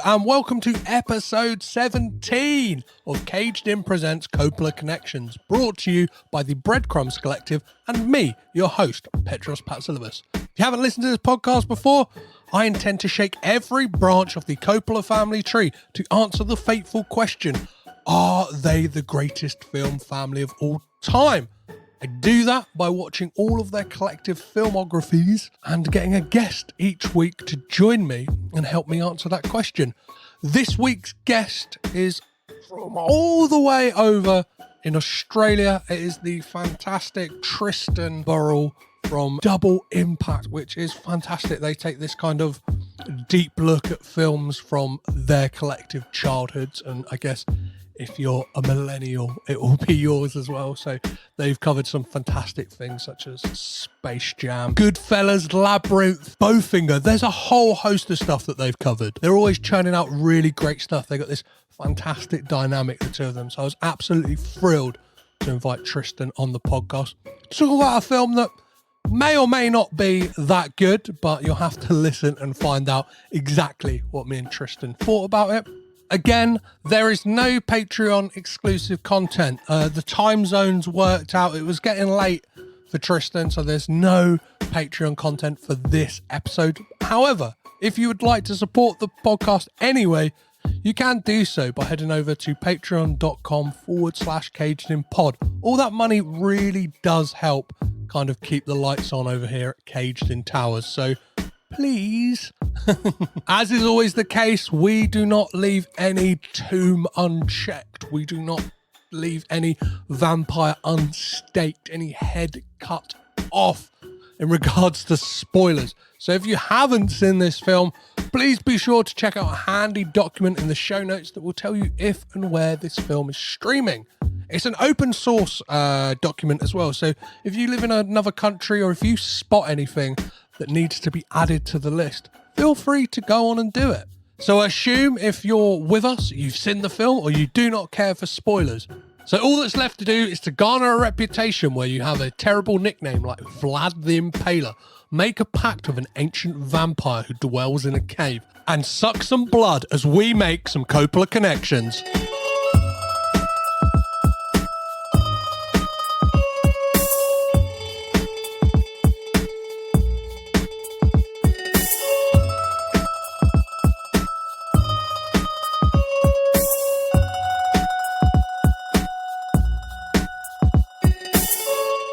and welcome to episode 17 of Caged In Presents Coppola Connections, brought to you by the Breadcrumbs Collective and me, your host, Petros Patsilivas. If you haven't listened to this podcast before, I intend to shake every branch of the Coppola family tree to answer the fateful question, are they the greatest film family of all time? I do that by watching all of their collective filmographies and getting a guest each week to join me and help me answer that question. This week's guest is from all the way over in Australia. It is the fantastic Tristan Burrell from Double Impact, which is fantastic. They take this kind of deep look at films from their collective childhoods, and I guess if you're a millennial, it will be yours as well. So they've covered some fantastic things such as Space Jam, Goodfellas, Labyrinth, Bowfinger. There's a whole host of stuff that they've covered. They're always churning out really great stuff. They got this fantastic dynamic, the two of them. So I was absolutely thrilled to invite Tristan on the podcast to talk about a film that may or may not be that good, but you'll have to listen and find out exactly what me and Tristan thought about it. Again, there is no Patreon exclusive content. The time zones worked out. It was getting late for Tristan, so there's no Patreon content for this episode. However, if you would like to support the podcast anyway, you can do so by heading over to patreon.com/cagedinpod. All that money really does help kind of keep the lights on over here at Caged In Towers. So please, as is always the case, we do not leave any tomb unchecked. We do not leave any vampire unstaked, any head cut off in regards to spoilers. So if you haven't seen this film, please be sure to check out a handy document in the show notes that will tell you if and where this film is streaming. It's an open source document as well. So if you live in another country or if you spot anything that needs to be added to the list, feel free to go on and do it. So I assume if you're with us, you've seen the film or you do not care for spoilers. So all that's left to do is to garner a reputation where you have a terrible nickname like Vlad The Impaler, make a pact with an ancient vampire who dwells in a cave, and suck some blood as we make some Coppola connections.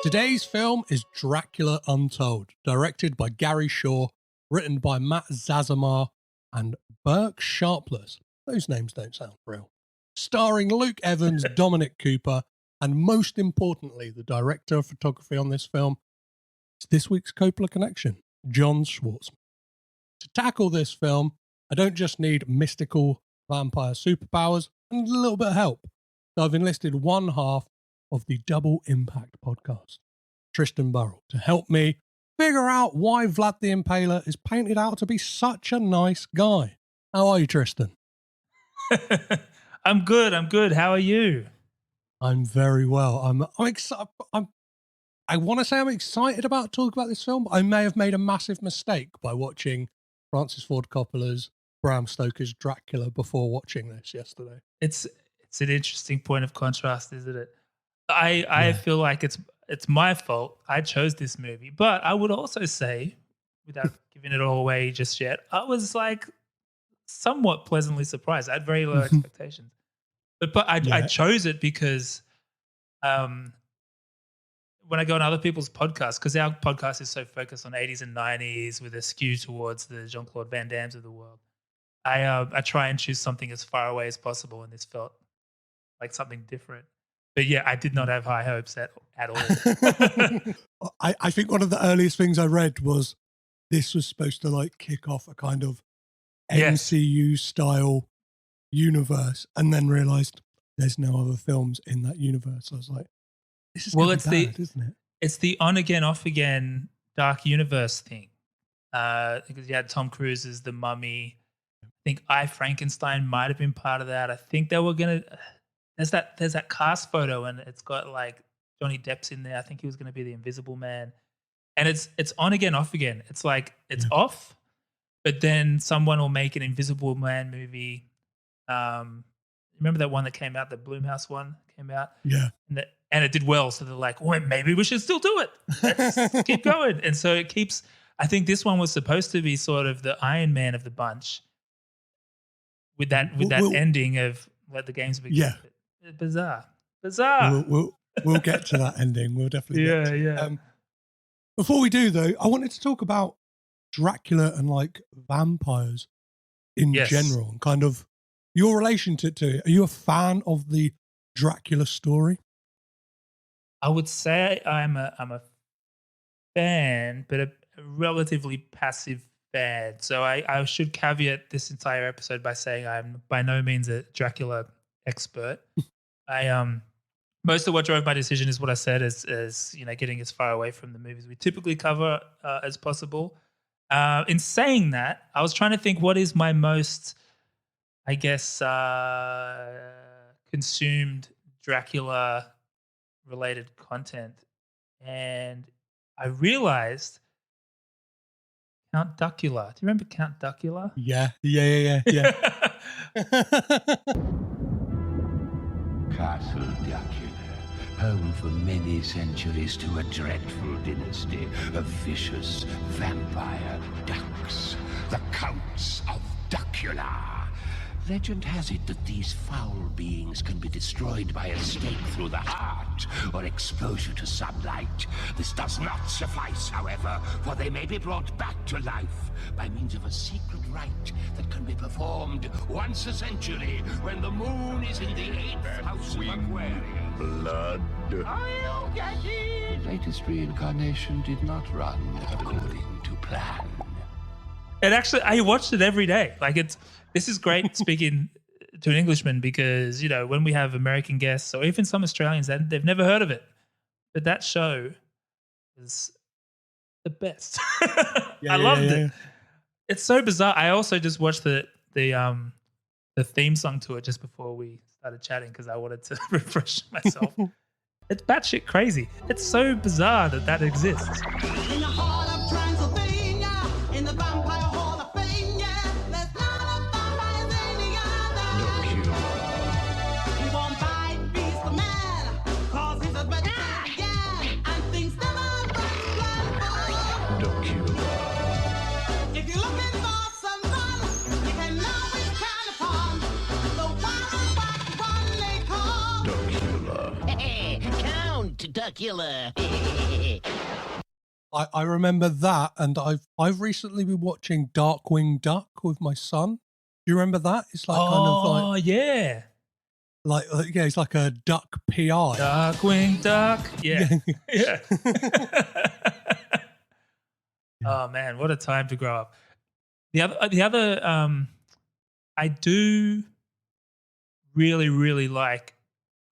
Today's film is Dracula Untold, directed by Gary Shaw, written by Matt Zazamar and Burke Sharpless. Those names don't sound real. Starring Luke Evans, Dominic Cooper, and most importantly, the director of photography on this film is this week's Coppola connection, John Schwartzman. To tackle this film, I don't just need mystical vampire superpowers and a little bit of help. So I've enlisted one half of the Double Impact podcast, Tristan Burrell, to help me figure out why Vlad the Impaler is painted out to be such a nice guy. How are you, Tristan? I'm good. How are you? I'm very well. I'm excited. I want to say I'm excited about talking about this film, but I may have made a massive mistake by watching Francis Ford Coppola's Bram Stoker's Dracula before watching this yesterday. It's an interesting point of contrast, isn't it? I feel like it's my fault. I chose this movie, but I would also say, without giving it all away just yet, I was like somewhat pleasantly surprised. I had very low expectations, but I chose it because when I go on other people's podcasts, because our podcast is so focused on 80s and 90s with a skew towards the Jean-Claude Van Dammes of the world, I try and choose something as far away as possible, and this felt like something different. But yeah, I did not have high hopes at all. I think one of the earliest things I read was this was supposed to like kick off a kind of MCU style universe, and then realized there's no other films in that universe. So I was like, this is isn't it? It's the on again, off again dark universe thing. Because you had Tom Cruise as the Mummy. I think Frankenstein might have been part of that. I think they were gonna. There's that cast photo and it's got like Johnny Depp's in there. I think he was going to be the Invisible Man, and it's on again, off again. It's like it's off, but then someone will make an Invisible Man movie. Remember that one that came out, the Blumhouse one came out? Yeah. And it did well. So they're like, well, maybe we should still do it. Let's keep going. And so it keeps, I think this one was supposed to be sort of the Iron Man of the bunch with that ending of let the games begin. Yeah. Bizarre. We'll get to that ending. We'll definitely get to it. Yeah. Before we do, though, I wanted to talk about Dracula and like vampires in general and kind of your relation to it. Are you a fan of the Dracula story? I would say I'm a fan, but a relatively passive fan. So I should caveat this entire episode by saying I'm by no means a Dracula expert. Most of what drove my decision is what I said, is getting as far away from the movies we typically cover as possible. In saying that, I was trying to think what is my most, I guess, consumed Dracula related content, and I realized Count Duckula. Do you remember Count Duckula? Yeah. Castle Dracula, home for many centuries to a dreadful dynasty of vicious vampire ducks, the Counts of Duckula. Legend has it that these foul beings can be destroyed by a stake through the heart or exposure to sunlight. This does not suffice, however, for they may be brought back to life by means of a secret rite that can be performed once a century when the moon is in the 8th house of Aquarius. Blood. I'll get it! The latest reincarnation did not run according to plan. And actually, I watched it every day. This is great speaking to an Englishman because, when we have American guests or even some Australians, they've never heard of it. But that show is the best. I loved it. It's so bizarre. I also just watched the theme song to it just before we started chatting because I wanted to refresh myself. It's batshit crazy. It's so bizarre that exists. In the heart of Transylvania, in the vampire hall of fame, yeah, there's not a vampire any other. He won't bite, beast the man, cause he's a vegetarian again, and things never look before. If you're looking for some fun, you can always count upon the one they call Count Duckula. I remember that, and I've recently been watching Darkwing Duck with my son. Do you remember that? It's like kind of like, oh yeah, it's like a duck PI. Darkwing Duck. Yeah. Yeah. Oh man, what a time to grow up. The other I do really like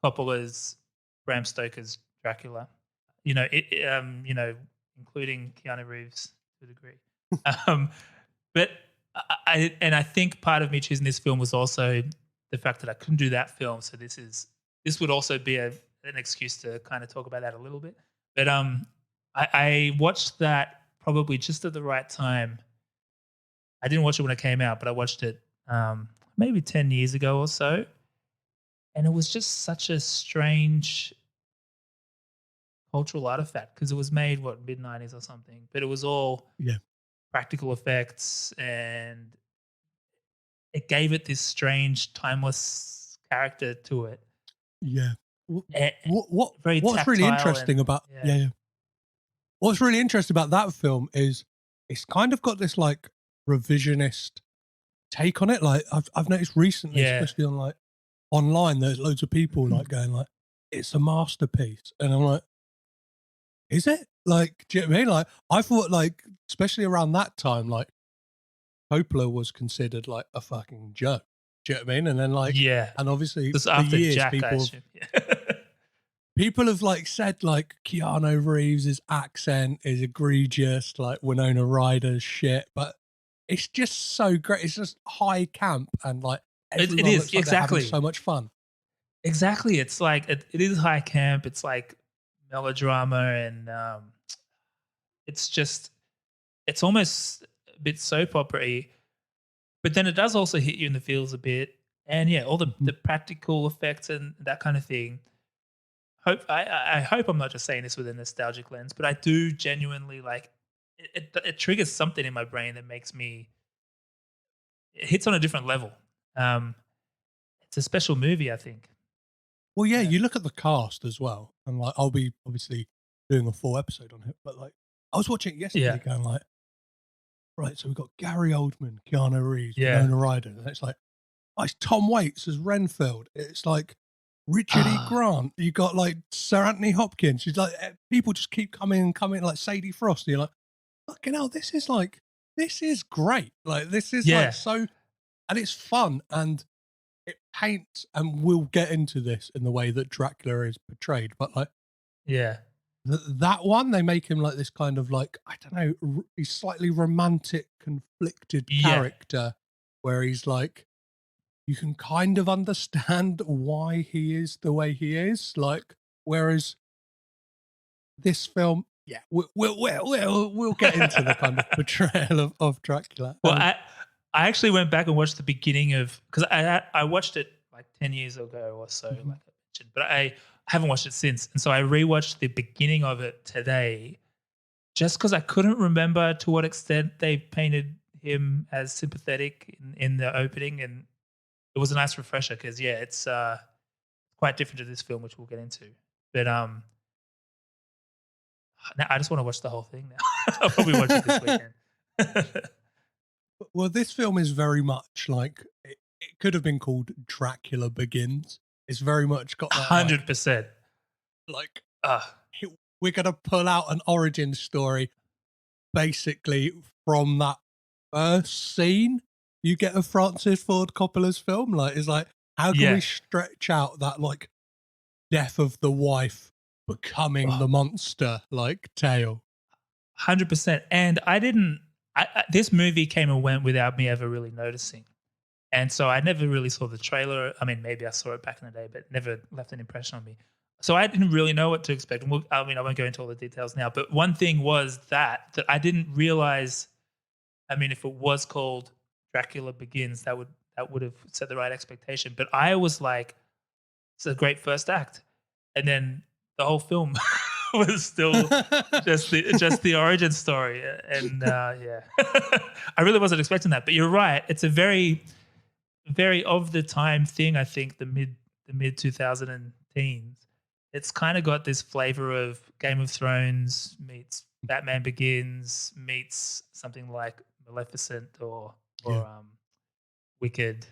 Coppola's Bram Stoker's Dracula. Including Keanu Reeves to a degree. But I think part of me choosing this film was also the fact that I couldn't do that film. So this would also be an excuse to kind of talk about that a little bit. But I watched that probably just at the right time. I didn't watch it when it came out, but I watched it maybe 10 years ago or so. And it was just such a strange cultural artifact because it was made, mid-90s or something. But it was all practical effects and it gave it this strange, timeless character to it. Yeah. Very what's really interesting about What's really interesting about that film is it's kind of got this like revisionist take on it. Like I've noticed recently, especially on like online, there's loads of people like going like, it's a masterpiece. And I'm like, is it? Like, do you know what I mean? Like, I thought like, especially around that time, like Coppola was considered like a fucking joke. Do you know what I mean? And then like, and obviously for years, Jack, people have like said like Keanu Reeves' accent is egregious, like Winona Ryder's shit, but it's just so great. It's just high camp and like it is like exactly so much fun. Exactly, it's like it is high camp. It's like melodrama, and it's almost a bit soap opera-y, but then it does also hit you in the feels a bit. And yeah, all the practical effects and that kind of thing. I hope I'm not just saying this with a nostalgic lens, but I do genuinely like it triggers something in my brain that makes me, it hits on a different level. It's a special movie, I think. Well, yeah, you look at the cast as well, and like I'll be obviously doing a full episode on it, but like I was watching it yesterday, going like, right, so we've got Gary Oldman, Keanu Reeves, Winona Ryder, and it's like, oh, it's Tom Waits as Renfield. It's like Richard E. Grant. You got like Sir Anthony Hopkins. She's like, people just keep coming, like Sadie Frost. And you're like, fucking hell, this is great. Like this is like so, and it's fun and it paints, and we'll get into this in the way that Dracula is portrayed, but like, that one, they make him like this kind of like, I don't know, he's slightly romantic, conflicted character where he's like, you can kind of understand why he is the way he is. Like, whereas this film, we'll get into the kind of portrayal of Dracula. Well, I actually went back and watched the beginning of, because I watched it like 10 years ago or so, like I mentioned, but I haven't watched it since. And so I rewatched the beginning of it today just because I couldn't remember to what extent they painted him as sympathetic in the opening. And it was a nice refresher because, it's quite different to this film, which we'll get into. But now I just want to watch the whole thing now. I'll probably watch it this weekend. Well, this film is very much like, it could have been called Dracula Begins. It's very much got that 100%. Like, we're going to pull out an origin story basically from that first scene you get of Francis Ford Coppola's film. Like, it's like, how can we stretch out that like death of the wife becoming the monster like tale? 100%. And this movie came and went without me ever really noticing. And so I never really saw the trailer. I mean, maybe I saw it back in the day, but never left an impression on me. So I didn't really know what to expect. I won't go into all the details now, but one thing was that I didn't realize, I mean, if it was called Dracula Begins, that would have set the right expectation. But I was like, it's a great first act. And then the whole film was still just the origin story. And I really wasn't expecting that. But you're right. It's a very, very of the time thing, I think, the mid 2000 teens. It's kind of got this flavor of Game of Thrones meets Batman Begins meets something like Maleficent or Wicked,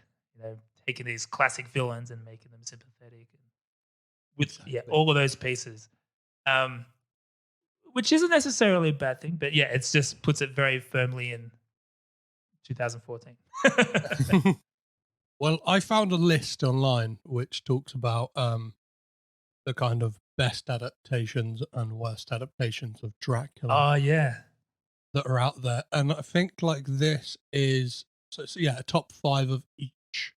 taking these classic villains and making them sympathetic. With all of those pieces. Which isn't necessarily a bad thing, but it just puts it very firmly in 2014. Well, I found a list online which talks about the kind of best adaptations and worst adaptations of Dracula. Oh, yeah. That are out there. And I think like this is, a top 5 of each.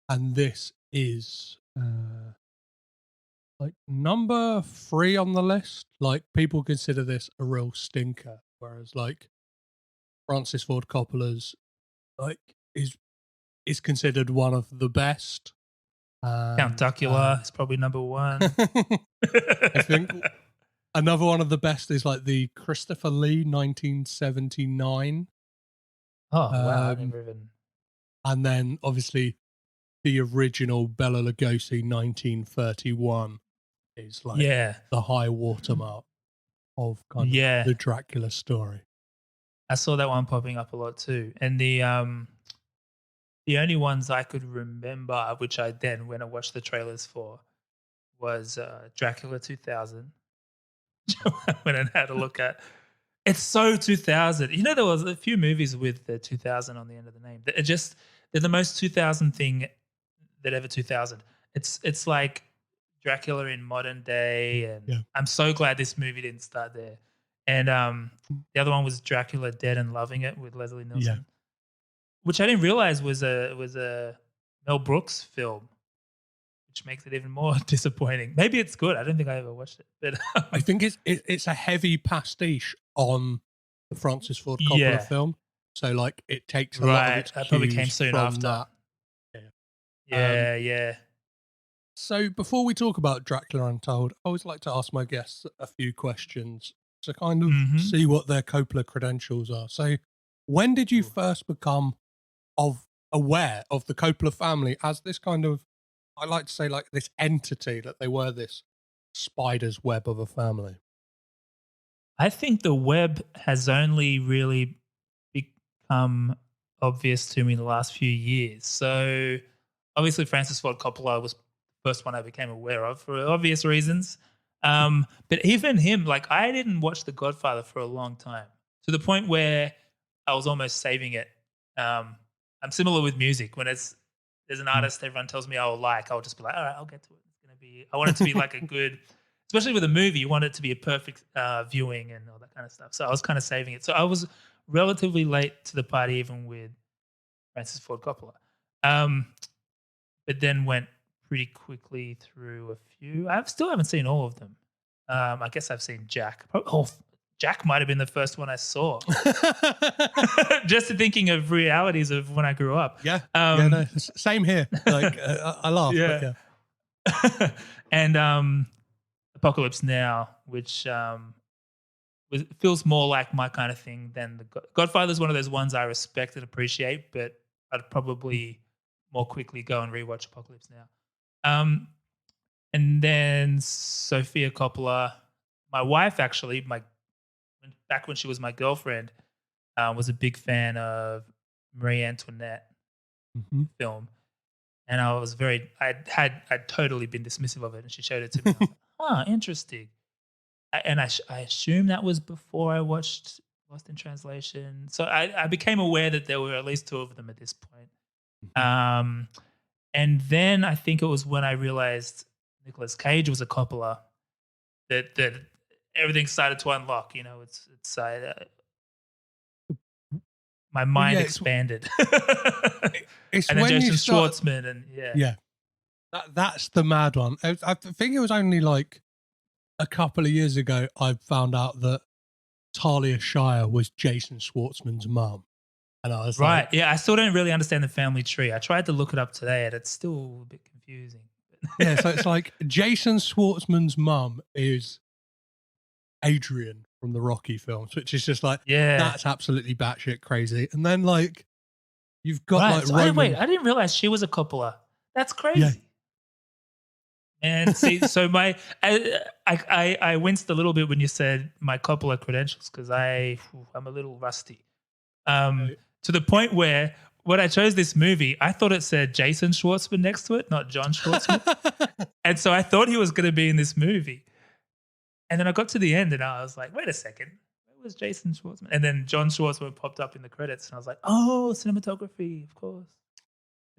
And this is like number 3 on the list. Like, people consider this a real stinker, whereas like Francis Ford Coppola's like is considered one of the best. Count Dracula is probably number 1. I think another one of the best is like the Christopher Lee 1979. Oh wow! I never even. And then obviously the original Bela Lugosi 1931 is like the high watermark of kind of the Dracula story. I saw that one popping up a lot too, and the only ones I could remember, which I then when I watched the trailers for, was Dracula 2000. I went and had a look at. It's so 2000. There was a few movies with the 2000 on the end of the name. They're the most 2000 thing that ever 2000. It's like Dracula in modern day, and I'm so glad this movie didn't start there. And the other one was Dracula Dead and Loving It with Leslie Nielsen, which I didn't realize was a Mel Brooks film, which makes it even more disappointing. Maybe it's good. I don't think I ever watched it, but I think it's a heavy pastiche on the Francis Ford Coppola film. So like it takes a lot of Right. its That probably cues came soon from after. that. Yeah, yeah. So before we talk about Dracula Untold, I always like to ask my guests a few questions to kind of Mm-hmm. see what their Coppola credentials are. So when did you first become aware of the Coppola family as this kind of, I like to say like this entity, that they were this spider's web of a family? I think the web has only really become obvious to me in the last few years. So obviously Francis Ford Coppola was the first one I became aware of for obvious reasons. But even him, like I didn't watch The Godfather for a long time, to the point where I was almost saving it. I'm similar with music. When there's an artist everyone tells me I'll just be like, all right, I'll get to it. It's gonna be. I want it to be like a good, especially with a movie. You want it to be a perfect viewing and all that kind of stuff. So I was kind of saving it. So I was relatively late to the party, even with Francis Ford Coppola. But then went pretty quickly through a few. I still haven't seen all of them. I guess I've seen Jack. Jack might have been the first one I saw. Just thinking of realities of when I grew up. Yeah, no, same here. Like I laugh. Yeah. But yeah. And Apocalypse Now, which feels more like my kind of thing than the Godfather's one of those ones I respect and appreciate, but I'd probably more quickly go and rewatch Apocalypse Now. And then Sofia Coppola, my wife actually, back when she was my girlfriend, was a big fan of Marie Antoinette film. And I'd totally been dismissive of it, and she showed it to me. I was like, interesting. I assume that was before I watched Lost in Translation. So I became aware that there were at least two of them at this point. And then I think it was when I realized Nicolas Cage was a Coppola that everything started to unlock. You know, it's my mind expanded. It's and then when Jason Schwartzman and yeah. That's the mad one. I think it was only like a couple of years ago I found out that Talia Shire was Jason Schwartzman's mum. And I was right. Like, yeah, I still don't really understand the family tree. I tried to look it up today and it's still a bit confusing. yeah, so it's like Jason Schwartzman's mum is Adrian from the Rocky films, which is just like, that's absolutely batshit crazy. And then like you've got like so I didn't realize she was a Coppola. That's crazy. Yeah. And see, so I winced a little bit when you said my Coppola credentials because I'm a little rusty. To the point where when I chose this movie, I thought it said Jason Schwartzman next to it, not John Schwartzman. And so I thought he was going to be in this movie. And then I got to the end and I was like, wait a second, where was Jason Schwartzman? And then John Schwartzman popped up in the credits and I was like, oh, cinematography, of course.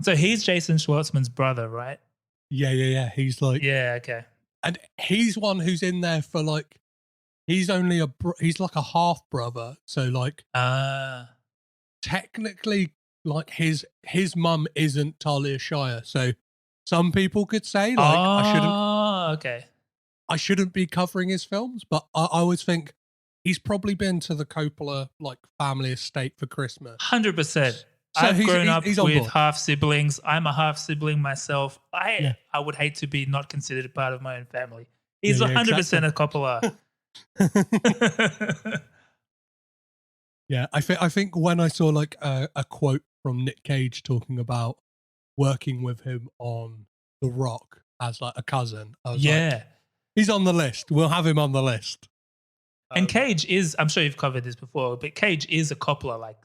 So he's Jason Schwartzman's brother, right? Yeah. He's like, yeah, okay. And he's one who's in there for like, he's like a half brother. So like, technically, like his mum isn't Talia Shire. So some people could say like, I shouldn't be covering his films, but I always think he's probably been to the Coppola like family estate for Christmas. 100%. So I've grown up with half siblings. I'm a half sibling myself. I would hate to be not considered a part of my own family. He's 100% a Coppola. Yeah, I think when I saw like a quote from Nick Cage talking about working with him on The Rock as like a cousin, I was like, he's on the list. We'll have him on the list. And Cage is, I'm sure you've covered this before, but Cage is a Coppola. Like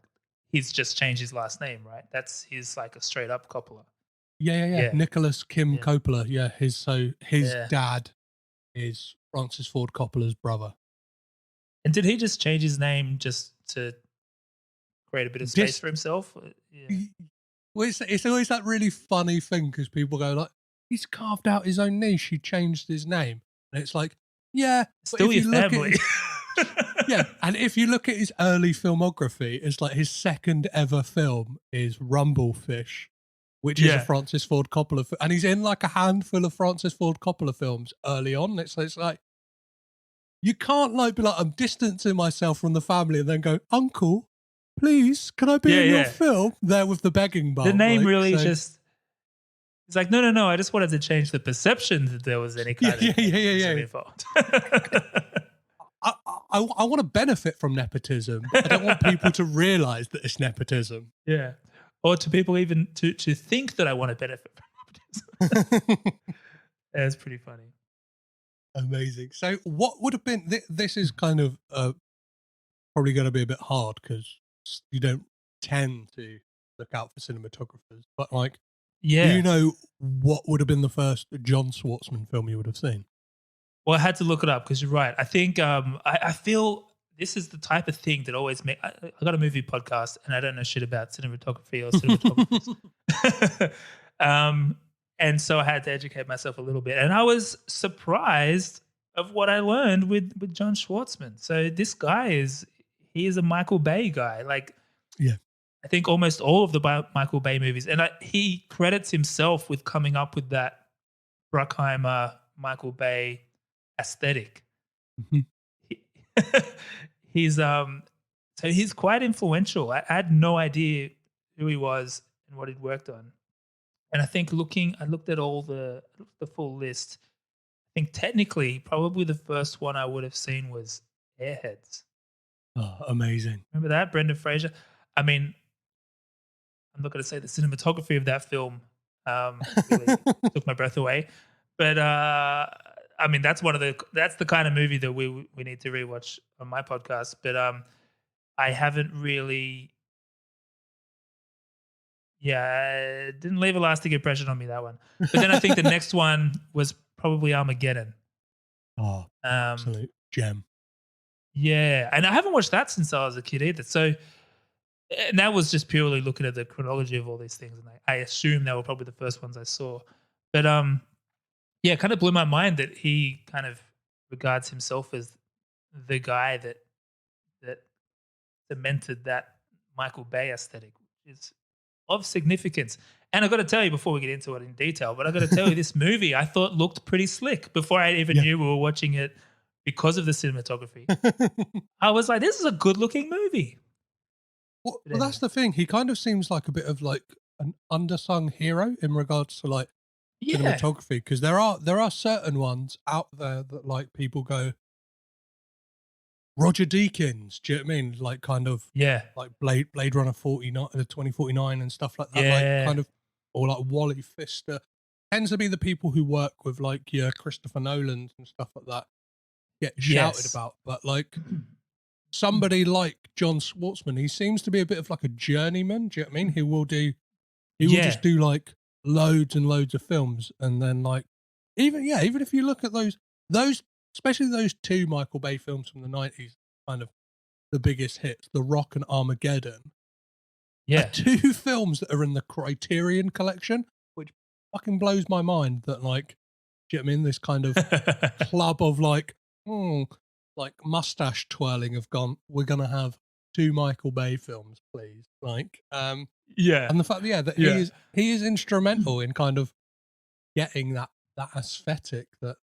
he's just changed his last name, right? That's his like a straight up Coppola. Yeah. Nicholas Kim Coppola. Yeah, his dad is Francis Ford Coppola's brother. And did he just change his name just to create a bit of space for himself? Yeah. Well, it's always that really funny thing because people go like, he's carved out his own niche. He changed his name. And it's like, yeah. Still your family. Yeah. And if you look at his early filmography, it's like his second ever film is Rumblefish, which is a Francis Ford Coppola film. And he's in like a handful of Francis Ford Coppola films early on. It's like, you can't like be like, I'm distancing myself from the family and then go, Uncle, please, can I be in your Yeah. film? There with the begging bowl. The name like, really so- just. It's like, no. I just wanted to change the perception that there was any kind of nepotism involved. I want to benefit from nepotism. But I don't want people to realize that it's nepotism. Yeah. Or to people even to think that I want to benefit from nepotism. That's pretty funny. Amazing. So what would have been, this is kind of probably going to be a bit hard because you don't tend to look out for cinematographers, but like, Yeah. do you know what would have been the first John Schwartzman film you would have seen? Well, I had to look it up because you're right. I think I feel this is the type of thing that always make. I got a movie podcast and I don't know shit about cinematography or cinematographers. And so I had to educate myself a little bit. And I was surprised of what I learned with John Schwartzman. So this guy he is a Michael Bay guy. Like, Yeah. I think almost all of the Michael Bay movies. And he credits himself with coming up with that Bruckheimer, Michael Bay aesthetic. Mhm. So he's quite influential. I had no idea who he was and what he'd worked on. And I think I looked at all the full list. I think technically, probably the first one I would have seen was Airheads. Oh, amazing. Remember that? Brendan Fraser. I mean, I'm not going to say the cinematography of that film really took my breath away, but I mean that's the kind of movie that we need to rewatch on my podcast. But I haven't really, it didn't leave a lasting impression on me, that one. But then I think the next one was probably Armageddon. Oh, absolute gem. Yeah, and I haven't watched that since I was a kid either. So, and that was just purely looking at the chronology of all these things, and I assume they were probably the first ones I saw. But it kind of blew my mind that he kind of regards himself as the guy that cemented that Michael Bay aesthetic, which is of significance. And I've got to tell you before we get into it in detail, but I've got to tell you this movie I thought looked pretty slick before I even knew we were watching it because of the cinematography. I was like, this is a good looking movie. Well, that's the thing. He kind of seems like a bit of like an undersung hero in regards to like cinematography, because there are certain ones out there that like people go, Roger Deakins, do you know what I mean? Like kind of like Blade Runner 2049 and stuff like that. Like kind of, or like Wally Pfister tends to be the people who work with like your Christopher Nolans and stuff like that get shouted about. But like somebody like John Schwartzman, he seems to be a bit of like a journeyman. Do you know what I mean? He will just do like loads and loads of films, and then like even if you look at those especially those two Michael Bay films from the 90s, kind of the biggest hits, The Rock and Armageddon. Are two films that are in the Criterion collection, which fucking blows my mind that like, do you know what I mean? This kind of club of like mustache twirling have gone, we're going to have two Michael Bay films, please. Like, and the fact that he is instrumental in kind of getting that aesthetic that,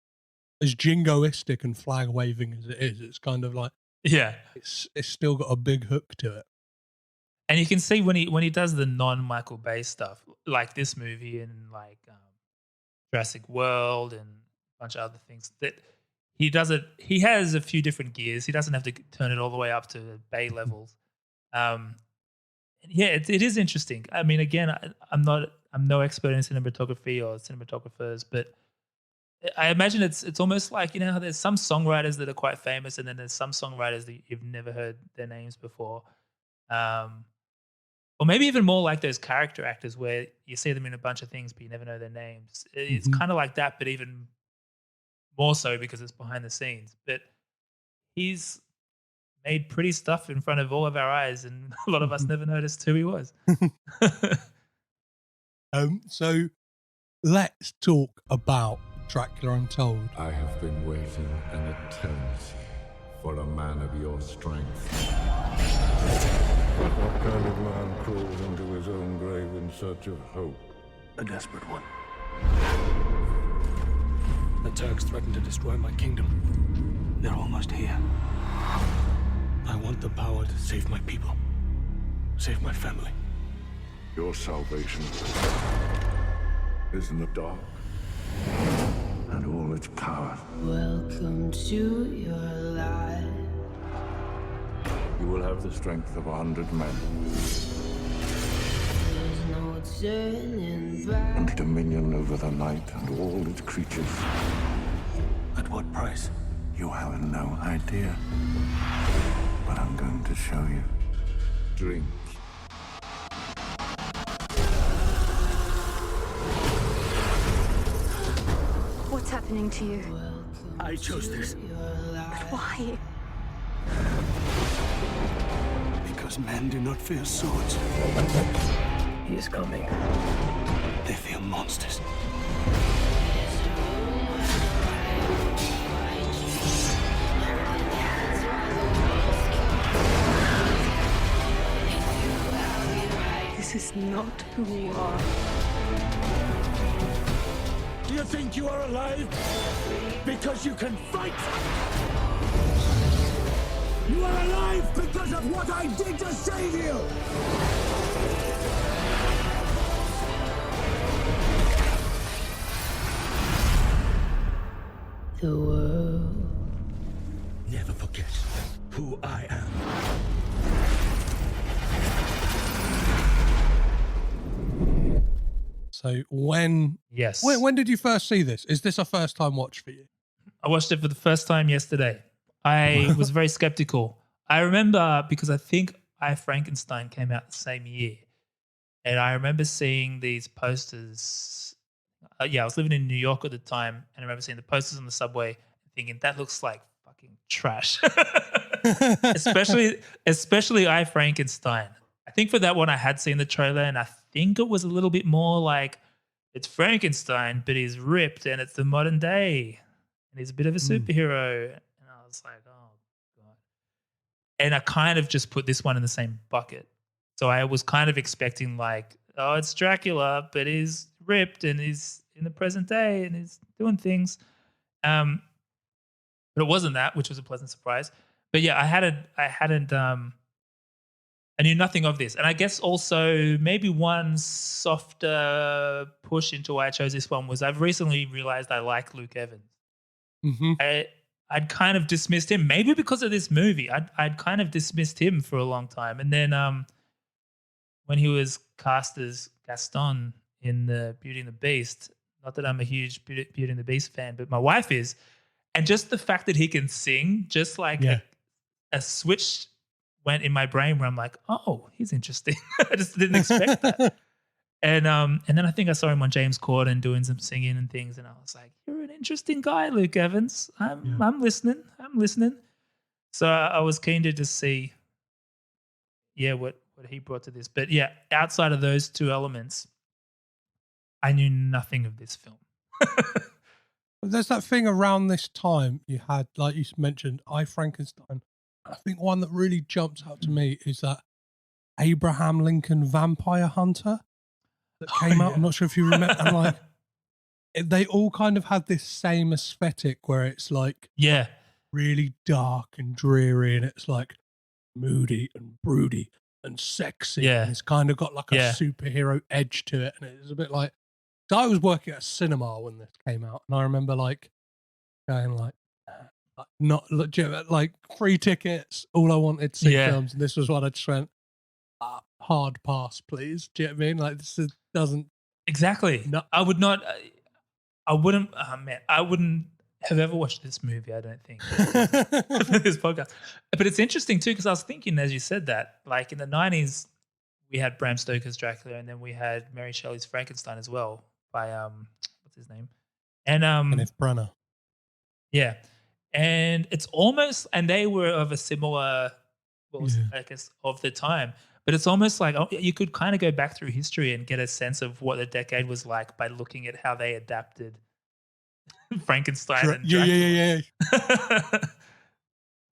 as jingoistic and flag waving as it is, it's kind of like it's still got a big hook to it. And you can see when he does the non-Michael Bay stuff, like this movie and like Jurassic World and a bunch of other things, that he does it. He has a few different gears. He doesn't have to turn it all the way up to Bay levels. It is interesting. I mean, again, I'm no expert in cinematography or cinematographers, but I imagine it's almost like, you know, how there's some songwriters that are quite famous, and then there's some songwriters that you've never heard their names before. Or maybe even more like those character actors where you see them in a bunch of things but you never know their names. It's kind of like that, but even more so because it's behind the scenes. But he's made pretty stuff in front of all of our eyes, and a lot of us never noticed who he was. So let's talk about Dracula Untold. I have been waiting an eternity for a man of your strength. But what kind of man crawls into his own grave in search of hope? A desperate one. The Turks threaten to destroy my kingdom. They're almost here. I want the power to save my people. Save my family. Your salvation is in the dark and all its power. Welcome to your life. You will have the strength of 100 men There's no turning back. and dominion over the night and all its creatures. At what price? You have no idea, but I'm going to show you. Drink. What's happening to you? I chose this Why? because men do not fear swords. He is coming. They fear monsters. This is not who we are. Do you think you are alive because you can fight? You are alive because of what I did to save you! The world. Never forget who I am. So when Yes. when did you first see this? Is this a first time watch for you? I watched it for the first time yesterday. I was very skeptical. I remember because I think I Frankenstein came out the same year. And I remember seeing these posters. I was living in New York at the time. And I remember seeing the posters on the subway and thinking, that looks like fucking trash. especially I Frankenstein. I think for that one, I had seen the trailer and I think it was a little bit more like it's Frankenstein, but he's ripped and it's the modern day. And he's a bit of a superhero. And I was like, oh, God. And I kind of just put this one in the same bucket. So I was kind of expecting like, oh, it's Dracula, but he's ripped and he's in the present day and he's doing things. But it wasn't that, which was a pleasant surprise. But yeah, I knew nothing of this. And I guess also maybe one softer push into why I chose this one was I've recently realized I like Luke Evans. Mm-hmm. I'd kind of dismissed him, maybe because of this movie. I'd kind of dismissed him for a long time. And then when he was cast as Gaston in the Beauty and the Beast, not that I'm a huge Beauty and the Beast fan, but my wife is. And just the fact that he can sing, just like a switch went in my brain where I'm like, oh, he's interesting. I just didn't expect that. And then I think I saw him on James Corden doing some singing and things, and I was like, you're an interesting guy, Luke Evans. I'm listening. So I was keen to just see, what he brought to this. But yeah, outside of those two elements, I knew nothing of this film. There's that thing around this time you had, like you mentioned, I Frankenstein. I think one that really jumps out to me is that Abraham Lincoln Vampire Hunter that came out. I'm not sure if you remember. And like, they all kind of had this same aesthetic where it's like really dark and dreary, and it's like moody and broody and sexy. And it's kind of got like a superhero edge to it, and it's a bit like. So I was working at a cinema when this came out, and I remember like going like not legit, like free tickets. All I wanted to see films, and this was what I just went hard pass, please. Do you know what I mean? Like this doesn't exactly. No, I would not. I wouldn't. I wouldn't have ever watched this movie. I don't think for this podcast. But it's interesting too because I was thinking as you said that, like in the 90s, we had Bram Stoker's Dracula, and then we had Mary Shelley's Frankenstein as well by what's his name, and Kenneth Branagh. Yeah, and it's almost, and they were of a similar, I guess, of the time. But it's almost like you could kind of go back through history and get a sense of what the decade was like by looking at how they adapted Frankenstein and Dracula. Yeah.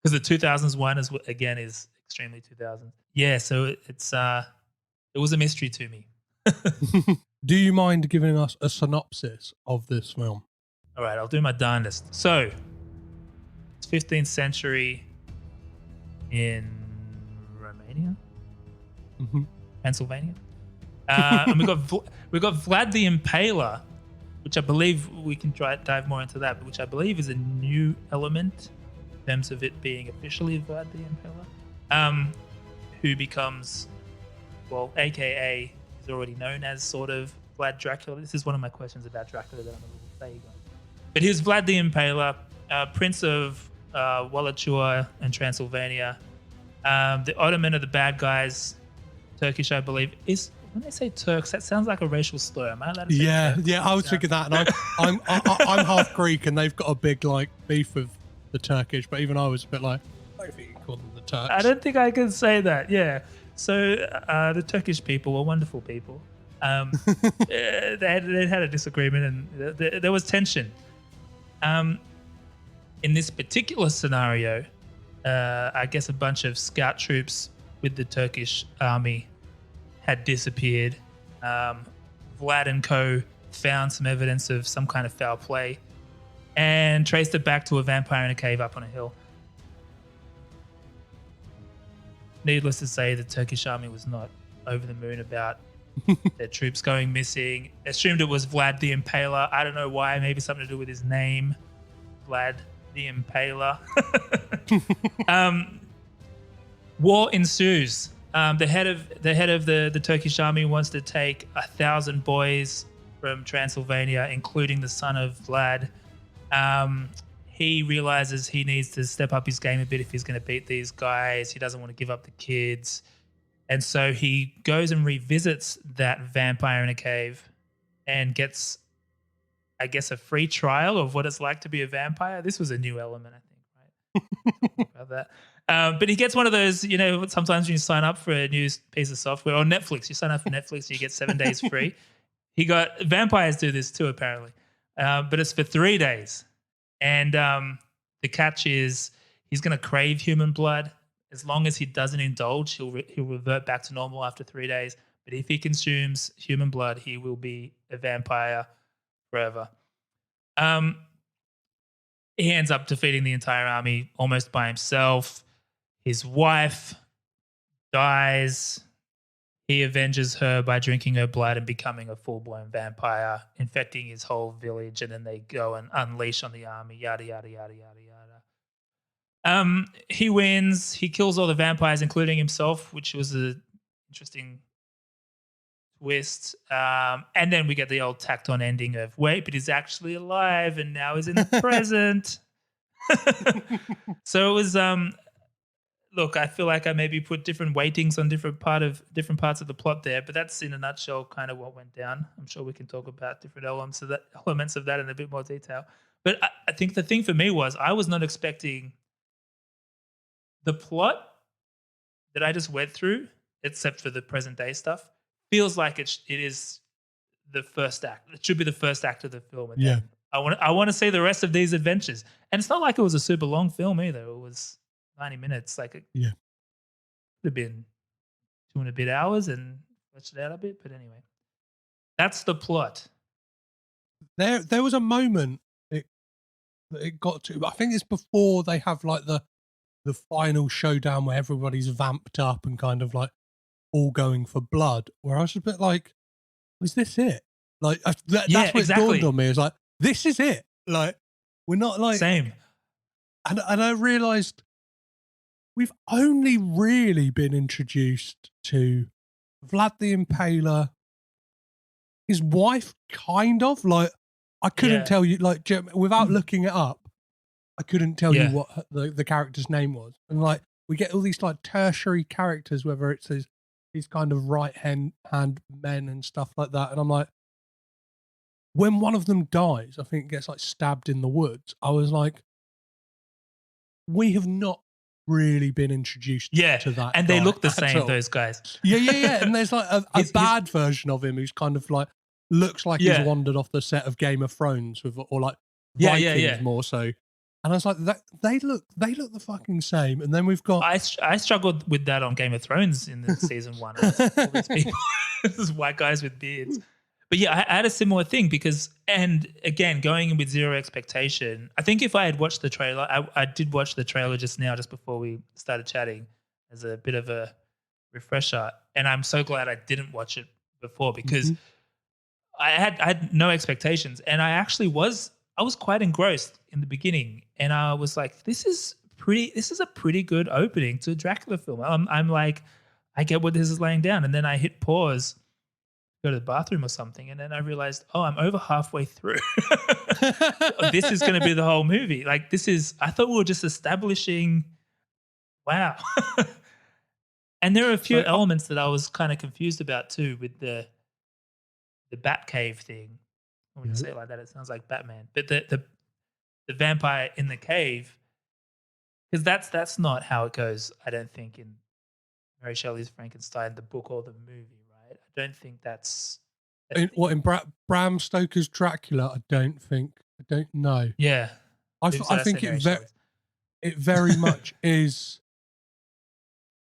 Because the 2000s one is again is extremely 2000s. Yeah, so it's it was a mystery to me. Do you mind giving us a synopsis of this film? All right, I'll do my darndest. So, it's 15th century in Romania. Transylvania. And we got Vlad the Impaler, which I believe we can dive more into that, but which I believe is a new element in terms of it being officially Vlad the Impaler, who becomes, well, AKA is already known as sort of Vlad Dracula. This is one of my questions about Dracula that I'm a little vague on. But he's Vlad the Impaler, Prince of Wallachia and Transylvania. The Ottoman are the bad guys. Turkish, I believe, is when they say Turks, that sounds like a racial slur. Am I allowed to say Turks? I was thinking that, and I'm half Greek, and they've got a big like beef with the Turkish. But even I was a bit like, I don't think you call them the Turks. I don't think I can say that. Yeah. So the Turkish people were wonderful people. They had a disagreement, and there was tension. In this particular scenario, I guess a bunch of scout troops with the Turkish army had disappeared. Vlad and co found some evidence of some kind of foul play and traced it back to a vampire in a cave up on a hill. Needless to say, the Turkish army was not over the moon about their troops going missing. Assumed it was Vlad the Impaler. I don't know why. Maybe something to do with his name, Vlad the Impaler. War ensues. The head of the Turkish army wants to take 1,000 boys from Transylvania, including the son of Vlad. He realizes he needs to step up his game a bit if he's going to beat these guys. He doesn't want to give up the kids. And so he goes and revisits that vampire in a cave and gets, I guess, a free trial of what it's like to be a vampire. This was a new element, I think, right? About that. But he gets one of those, sometimes when you sign up for a new piece of software, or Netflix, you sign up for Netflix and you get 7 days free. Vampires do this too, apparently. But it's for 3 days. And the catch is he's going to crave human blood. As long as he doesn't indulge, he'll revert back to normal after 3 days. But if he consumes human blood, he will be a vampire forever. He ends up defeating the entire army almost by himself. His wife dies. He avenges her by drinking her blood and becoming a full-blown vampire, infecting his whole village, and then they go and unleash on the army, yada, yada, yada, yada, yada. He wins. He kills all the vampires, including himself, which was an interesting twist. And then we get the old tacked-on ending of, wait, but he's actually alive, and now he's in the present. So it was... Look, I feel like I maybe put different weightings on different parts of the plot there, but that's in a nutshell kind of what went down. I'm sure we can talk about different elements of that in a bit more detail. But I think the thing for me was I was not expecting the plot that I just went through, except for the present day stuff, feels like it is the first act. It should be the first act of the film. And yeah. I want to see the rest of these adventures. And it's not like it was a super long film either. It was 90 minutes. Like it could have been 2 and a bit hours and fleshed it out a bit. But anyway, that's the plot. There was a moment that it got to. I think it's before they have like the final showdown where everybody's vamped up and kind of like all going for blood. Where I was a bit like, "Was this it?" Like that's what exactly. It dawned on me. It was like, "This is it." Like we're not like same. And I realised we've only really been introduced to Vlad the Impaler, his wife, kind of. Like, I couldn't tell you, like, without looking it up, I couldn't tell you what the character's name was. And, like, we get all these, like, tertiary characters, whether it's these kind of right-hand men and stuff like that. And I'm like, when one of them dies, I think gets, like, stabbed in the woods, I was like, we have not really been introduced to that. And they look the same, those guys. Yeah. And there's like a bad version of him who's kind of like looks like he's wandered off the set of Game of Thrones or like Vikings more so. And I was like, they look the fucking same. And then we've got I struggled with that on Game of Thrones in the season 1. All these people, these white guys with beards. But yeah, I had a similar thing because, and again, going in with zero expectation, I think if I had watched the trailer, I did watch the trailer just before we started chatting as a bit of a refresher, and I'm so glad I didn't watch it before because I had no expectations, and I was quite engrossed in the beginning, and I was like, this is a pretty good opening to a Dracula film. I'm like, I get what this is laying down, and then I hit pause, go to the bathroom or something, and then I realized, oh, I'm over halfway through. This is going to be the whole movie. Like I thought we were just establishing. Wow. And there are a few elements that I was kind of confused about too, with the Batcave thing. When you say it like that, it sounds like Batman. But the vampire in the cave, because that's not how it goes, I don't think, in Mary Shelley's Frankenstein, the book or the movie, right? I don't think that's in Bram Stoker's Dracula. I don't know. Yeah, I think it very much is.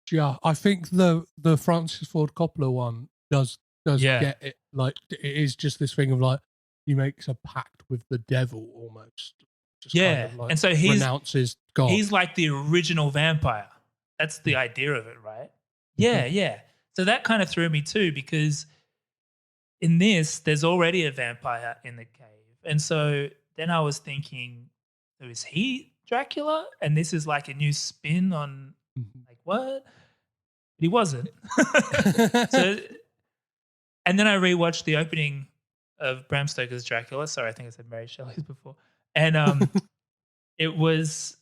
Yeah, I think the Francis Ford Coppola one does get it. Like, it is just this thing of like, he makes a pact with the devil almost. Just kind of like, and so renounces God. He's like the original vampire. That's the idea of it, right? Yeah. So that kind of threw me too, because in this, there's already a vampire in the cave. And so then I was thinking, so is he Dracula? And this is like a new spin on like, what? But he wasn't. So, and then I rewatched the opening of Bram Stoker's Dracula. Sorry, I think I said Mary Shelley's before. And it was,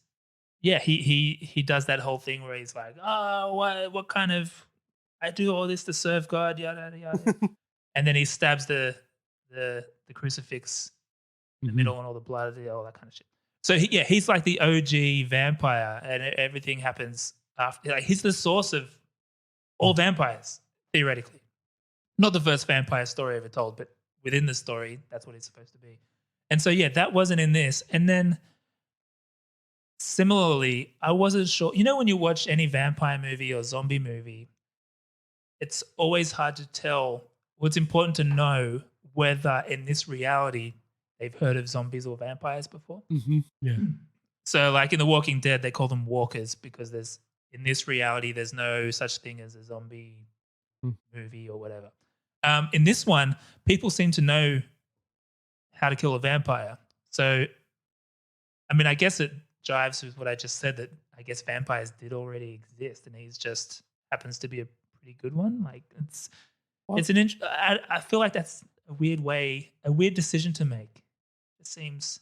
he does that whole thing where he's like, oh, what kind of, I do all this to serve God, yada, yada, yada. And then he stabs the crucifix in the middle and all the blood, all that kind of shit. So he's like the OG vampire, and everything happens after. Like, he's the source of all vampires, theoretically. Not the first vampire story ever told, but within the story, that's what it's supposed to be. And so, that wasn't in this. And then similarly, I wasn't sure. You know, when you watch any vampire movie or zombie movie, it's always hard to tell. What's important to know whether in this reality they've heard of zombies or vampires before. Yeah. So, like in The Walking Dead, they call them walkers because in this reality, there's no such thing as a zombie movie or whatever. In this one, people seem to know how to kill a vampire. So, I mean, I guess it jives with what I just said, that I guess vampires did already exist, and he's just happens to be a pretty good one. Like, I feel like that's a weird decision to make. It seems,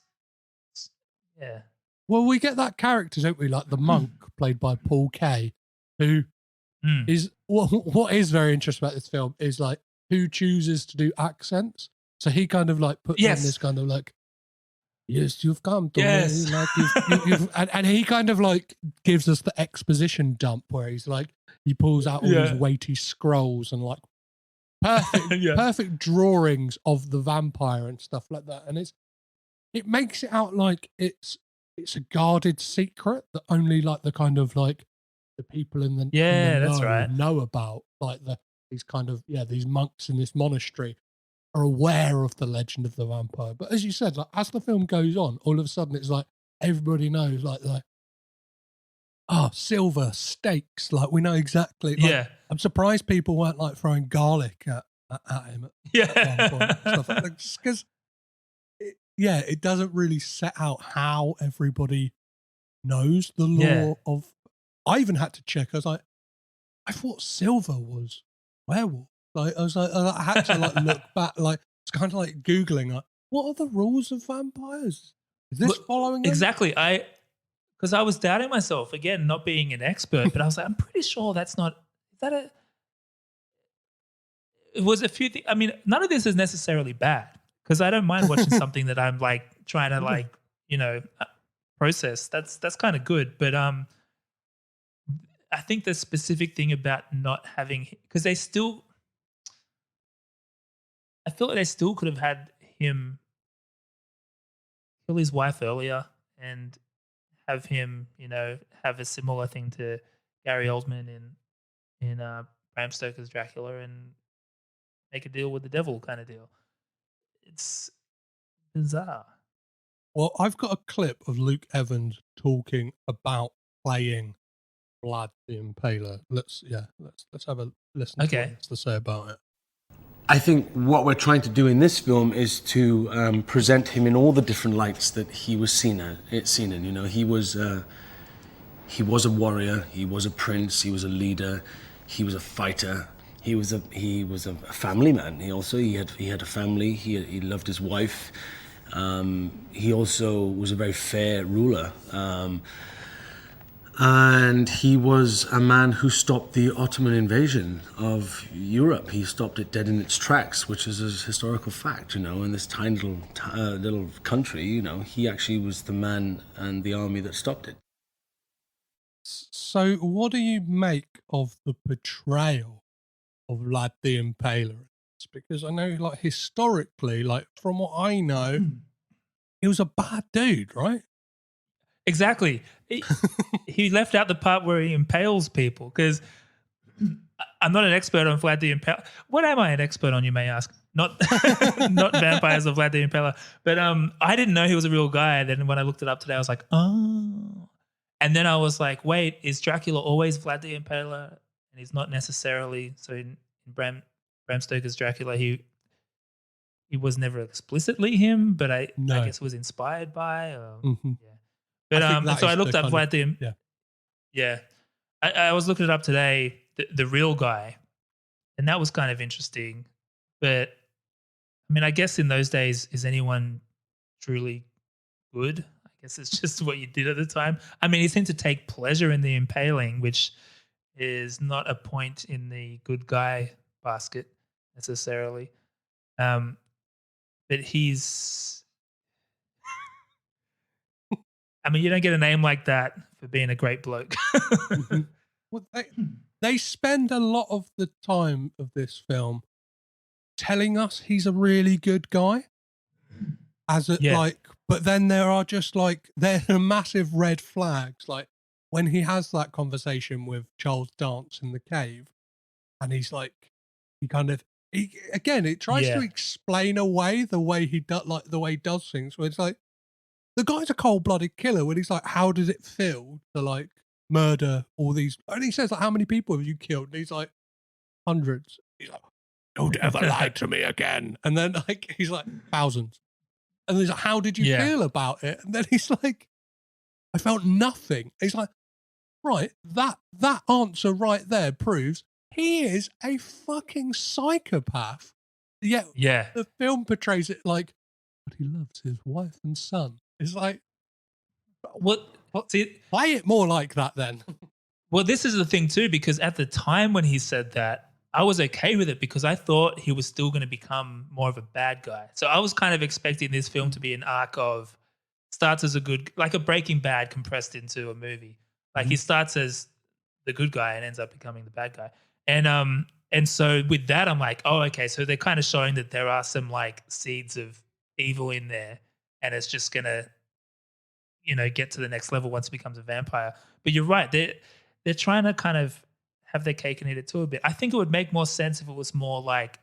yeah. Well, we get that character, don't we? Like the monk played by Paul Kay, who is what is very interesting about this film is like who chooses to do accents. So he kind of like puts in this kind of like, yes, you've come to me. Like you've and he kind of like gives us the exposition dump where he's like, he pulls out all these weighty scrolls and like perfect drawings of the vampire and stuff like that. And it makes it out like it's a guarded secret that only like the kind of like the people in the that's right, know about. Like these kind of these monks in this monastery are aware of the legend of the vampire. But as you said, like as the film goes on, all of a sudden it's like everybody knows like silver steaks. Like we know exactly. Like, I'm surprised people weren't like throwing garlic at him. At one point and stuff like that. Just because, it doesn't really set out how everybody knows the lore of. I even had to check. I was like, I thought silver was werewolf. Like I was like, I had to like look back. Like it's kind of like Googling. Like, what are the rules of vampires? Is this following them? Exactly? Because I was doubting myself again, not being an expert, but I was like, I'm pretty sure that's not. Is that a? It was a few things. I mean, none of this is necessarily bad because I don't mind watching something that I'm like trying to like process. That's kind of good, but I think the specific thing about not having, because I feel like they still could have had him kill his wife earlier and have him, have a similar thing to Gary Oldman in Bram Stoker's Dracula and make a deal with the devil kind of deal. It's bizarre. Well, I've got a clip of Luke Evans talking about playing Vlad the Impaler. Let's have a listen to what he Okay. has to say about it. I think what we're trying to do in this film is to present him in all the different lights that he was seen in. You know, he was a warrior, he was a prince, he was a leader, he was a fighter, he was a family man. He had a family. He loved his wife. He also was a very fair ruler. And he was a man who stopped the Ottoman invasion of Europe. He stopped it dead in its tracks, which is a historical fact, you know, in this tiny little country, you know, he actually was the man and the army that stopped it. So what do you make of the portrayal of Vlad the Impaler? Because I know, like, historically, like, from what I know, he was a bad dude, right? Exactly. He left out the part where he impales people, because I'm not an expert on Vlad the Impaler. What am I an expert on, you may ask? Not not vampires of Vlad the Impaler. But I didn't know he was a real guy. Then when I looked it up today, I was like, oh. And then I was like, wait, is Dracula always Vlad the Impaler? And he's not necessarily. So in Bram Stoker's Dracula, he was never explicitly him, but I guess was inspired by. Yeah. But so I looked up Vlad the yeah. I was looking it up today, the real guy, and that was kind of interesting. But I mean, I guess in those days, is anyone truly good? I guess it's just what you did at the time. I mean, he seemed to take pleasure in the impaling, which is not a point in the good guy basket necessarily. But he's. I mean, you don't get a name like that for being a great bloke. Well, they spend a lot of the time of this film telling us he's a really good guy. But then there are just like, there are massive red flags. Like when he has that conversation with Charles Dance in the cave, and he's like, it tries to explain away the way he does things. Where it's like, the guy's a cold-blooded killer. When he's like, how does it feel to like murder all these? And he says, like, how many people have you killed? And he's like, hundreds. He's like, don't ever lie to me again. And then like he's like, thousands. And he's like, how did you feel about it? And then he's like, I felt nothing. He's like, right, that answer right there proves he is a fucking psychopath. Yet the film portrays it like, but he loves his wife and son. It's like, what? See, play it more like that then. Well, this is the thing too, because at the time when he said that, I was okay with it because I thought he was still going to become more of a bad guy. So I was kind of expecting this film to be an arc of, starts as a good, like a Breaking Bad compressed into a movie. Like he starts as the good guy and ends up becoming the bad guy. And so with that, I'm like, oh, okay. So they're kind of showing that there are some like seeds of evil in there, and it's just gonna, get to the next level once it becomes a vampire. But you're right, they're trying to kind of have their cake and eat it too a bit. I think it would make more sense if it was more like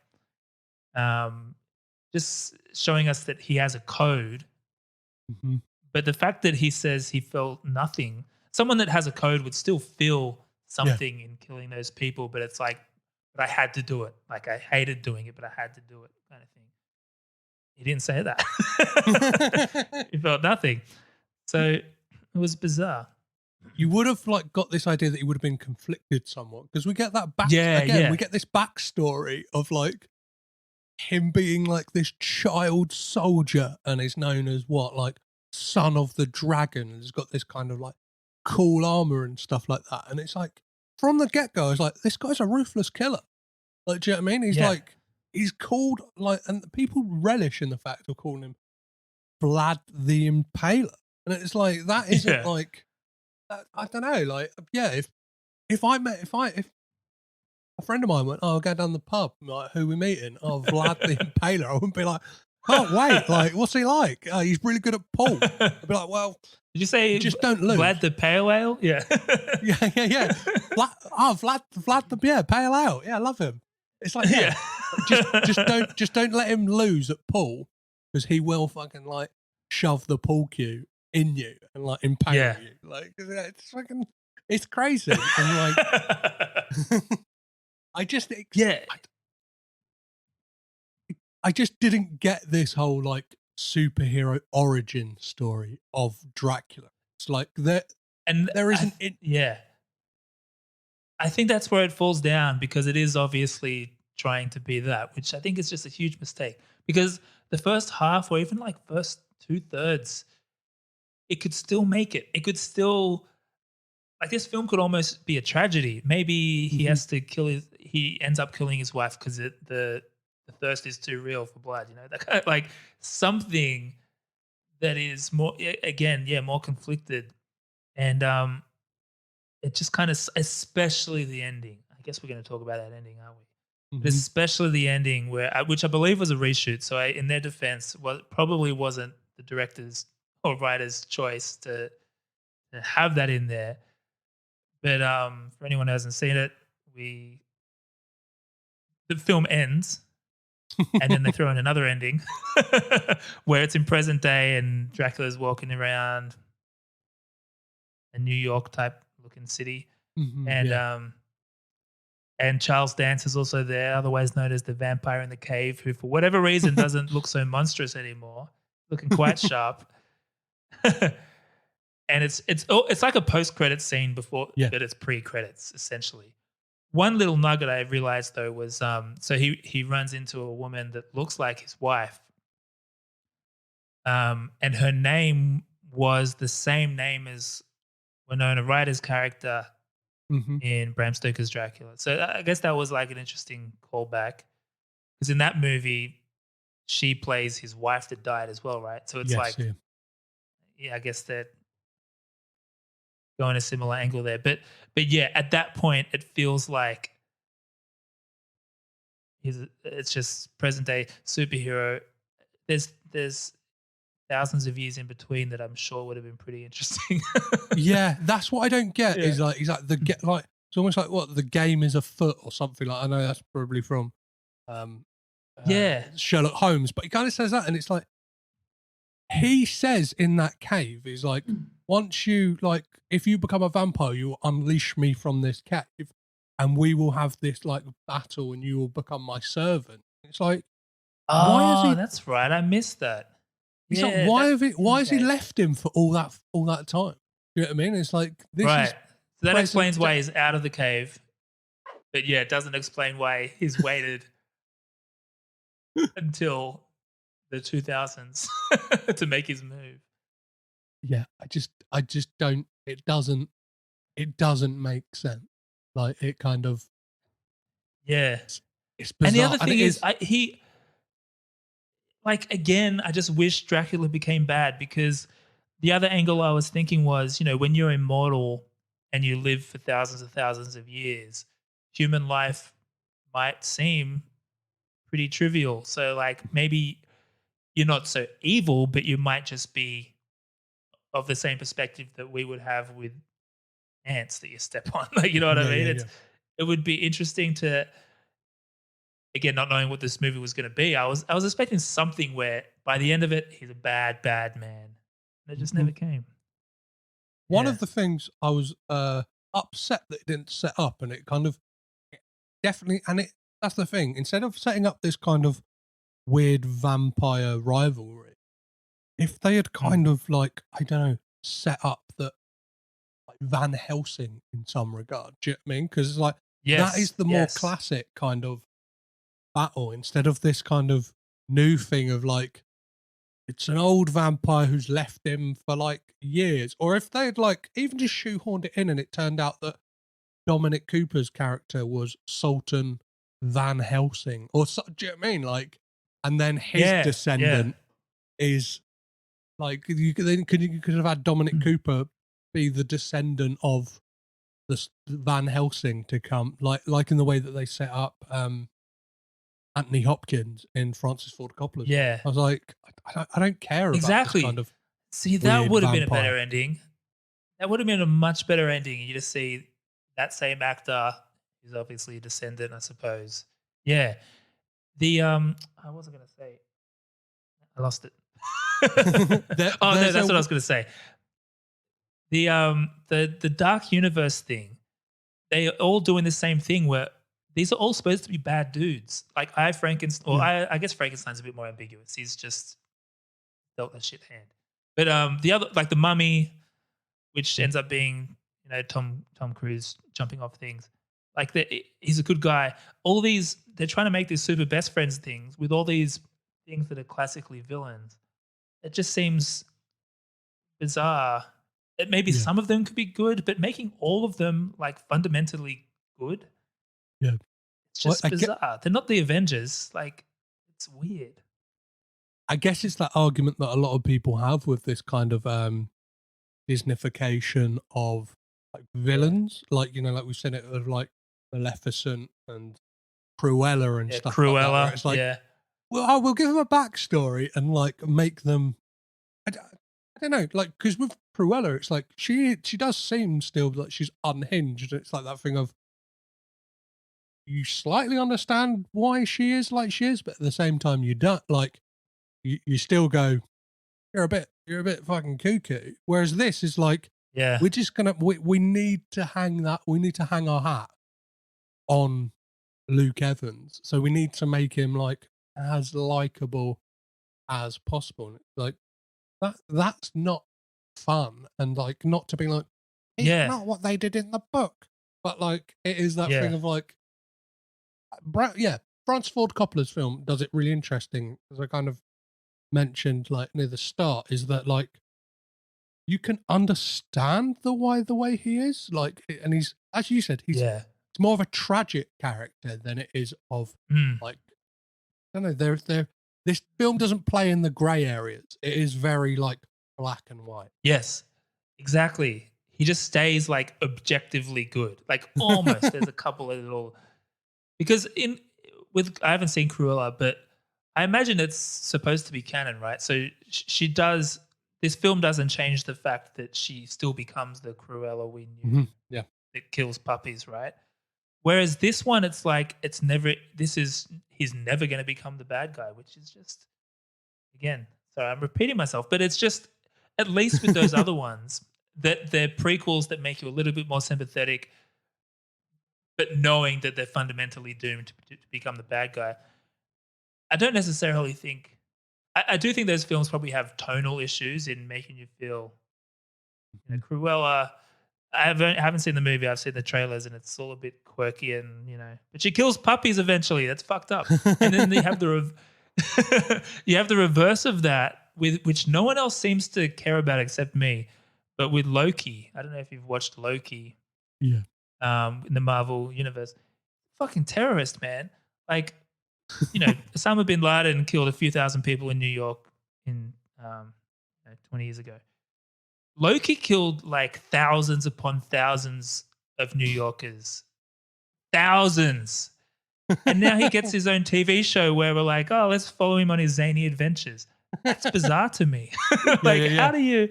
just showing us that he has a code. Mm-hmm. But the fact that he says he felt nothing, someone that has a code would still feel something in killing those people, but it's like, but I had to do it. Like I hated doing it, but I had to do it, kind of thing. He didn't say that. He felt nothing. So it was bizarre. You would have like got this idea that he would have been conflicted somewhat, because we get that we get this backstory of like him being like this child soldier and is known as what, like son of the dragon, and has got this kind of like cool armor and stuff like that. And it's like from the get-go, it's like, this guy's a ruthless killer. Like, do you know what I mean? He's like, he's called like, and people relish in the fact of calling him Vlad the Impaler. And it's like, that isn't like, I don't know, like, if a friend of mine went, oh, I'll go down the pub, like, who we meeting? Oh, Vlad the Impaler. I wouldn't be like, can't wait, like, what's he like? He's really good at pool. I'd be like, well, did you say just don't lose. Vlad the Pale Ale? Yeah. yeah. Vlad the Pale Ale. Yeah, I love him. It's like, just don't let him lose at pool, because he will fucking like shove the pool cue in you and like impale you. Like, it's fucking, It's crazy. And like, I just Yeah. I just didn't get this whole like superhero origin story of Dracula. It's like there isn't. Yeah. I think that's where it falls down because it is obviously trying to be that, which I think is just a huge mistake. Because the first half, or even like first 2/3, it could still make it. It could still, like, this film could almost be a tragedy. Maybe he has to he ends up killing his wife because the thirst is too real for blood. You know, that kind of, like, something that is more, again, more conflicted, and it just kind of, especially the ending. I guess we're going to talk about that ending, aren't we? But especially the ending, which I believe was a reshoot. So in their defense, probably wasn't the director's or writer's choice to have that in there. But for anyone who hasn't seen it, the film ends, and then they throw in another ending where it's in present day and Dracula's walking around a New York type looking city, and Charles Dance is also there, otherwise known as the vampire in the cave, who for whatever reason doesn't look so monstrous anymore, looking quite sharp. And it's like a post-credit scene before, but it's pre-credits essentially. One little nugget I realized though was so he runs into a woman that looks like his wife, and her name was the same name as Winona Ryder's character in Bram Stoker's Dracula. So I guess that was like an interesting callback, because in that movie she plays his wife that died as well, right? So it's I guess that going a similar angle there. But yeah, at that point it feels like it's just present day superhero. There's thousands of years in between that I'm sure would have been pretty interesting. Yeah, that's what I don't get. Is like it's almost like what the game is afoot or something. Like, I know that's probably from Sherlock Holmes, but he kind of says that, and it's like he says in that cave, he's like, once you, like, if you become a vampire, you will unleash me from this cave, and we will have this like battle, and you will become my servant. It's like, that's right, I missed that. He's like, why has he left him for all that time? You know what I mean? It's like, this is so that explains why he's out of the cave. But yeah, it doesn't explain why he's waited until the 2000s to make his move. Yeah, I just don't. It doesn't make sense. Like, it kind of. Yeah, it's bizarre. And the other thing is, again, I just wish Dracula became bad, because the other angle I was thinking was, you know, when you're immortal and you live for thousands of years, human life might seem pretty trivial. So, like, maybe you're not so evil, but you might just be of the same perspective that we would have with ants that you step on. Like, you know what I mean? It would be interesting to, again, not knowing what this movie was going to be, I was expecting something where by the end of it, he's a bad man. And it just never came. One of the things I was upset that it didn't set up, and it kind of definitely, and that's the thing, instead of setting up this kind of weird vampire rivalry, if they had kind of, like, I don't know, set up that, like, Van Helsing in some regard, do you know what I mean? Because it's like, that is the more classic kind of battle, instead of this kind of new thing of, like, it's an old vampire who's left him for like years. Or if they'd, like, even just shoehorned it in and it turned out that Dominic Cooper's character was Sultan Van Helsing, or do you know what I mean? Like, and then his descendant is like, you could have had Dominic Cooper be the descendant of the Van Helsing to come, like in the way that they set up Anthony Hopkins in Francis Ford Coppola. Yeah, I was like, I don't care about this kind of. See, that would have been a better ending. That would have been a much better ending. You just see that same actor, who's obviously a descendant, I suppose. Yeah. The I wasn't going to say. I lost it. No, that's what I was going to say. The Dark Universe thing, they are all doing the same thing where these are all supposed to be bad dudes. Like Frankenstein, or I guess Frankenstein's a bit more ambiguous. He's just dealt a shit hand. But the other, like the Mummy, which ends up being Tom Cruise jumping off things. Like he's a good guy. All these, they're trying to make these super best friends things with all these things that are classically villains. It just seems bizarre. Maybe some of them could be good, but making all of them like fundamentally good, it's just bizarre. They're not the Avengers. Like, it's weird. I guess it's that argument that a lot of people have with this kind of Disneyfication of like villains, like like we've seen it with like Maleficent and Cruella and stuff. Cruella, like that, where it's like, well, we'll give them a backstory and like make them. I don't know, like, because with Cruella, it's like she does seem still like she's unhinged. It's like that thing of you slightly understand why she is like she is, but at the same time you don't. Like you still go, you're a bit fucking cuckoo. Whereas this is like, we're just gonna we need to hang our hat on Luke Evans, so we need to make him like as likable as possible. Like that's not fun, and like not to be like it's not what they did in the book, but like it is that thing of like Francis Ford Coppola's film does it really interesting, as I kind of mentioned like near the start, is that like you can understand the way he is, like, and he's, as you said, he's it's more of a tragic character than it is of like, I don't know, this film doesn't play in the grey areas. It is very like black and white. Yes, exactly. He just stays like objectively good. Like almost. There's a couple of little, because I haven't seen Cruella, but I imagine it's supposed to be canon, right? So she does. This film doesn't change the fact that she still becomes the Cruella we knew. Yeah, that kills puppies, right? Whereas this one, it's like he's never going to become the bad guy, which is just, again, sorry, I'm repeating myself, but it's just, at least with those other ones, that they're prequels that make you a little bit more sympathetic, but knowing that they're fundamentally doomed to become the bad guy. I don't necessarily think, I do think those films probably have tonal issues in making you feel, Cruella, I haven't seen the movie. I've seen the trailers, and it's all a bit quirky, and but she kills puppies eventually. That's fucked up. And then you have the reverse of that, with which no one else seems to care about except me. But with Loki, I don't know if you've watched Loki. Yeah. In the Marvel universe, fucking terrorist, man. Like, Osama bin Laden killed a few thousand people in New York in 20 years ago. Loki killed like thousands upon thousands of New Yorkers. Thousands. And now he gets his own TV show where we're like, oh, let's follow him on his zany adventures. That's bizarre to me. How do you...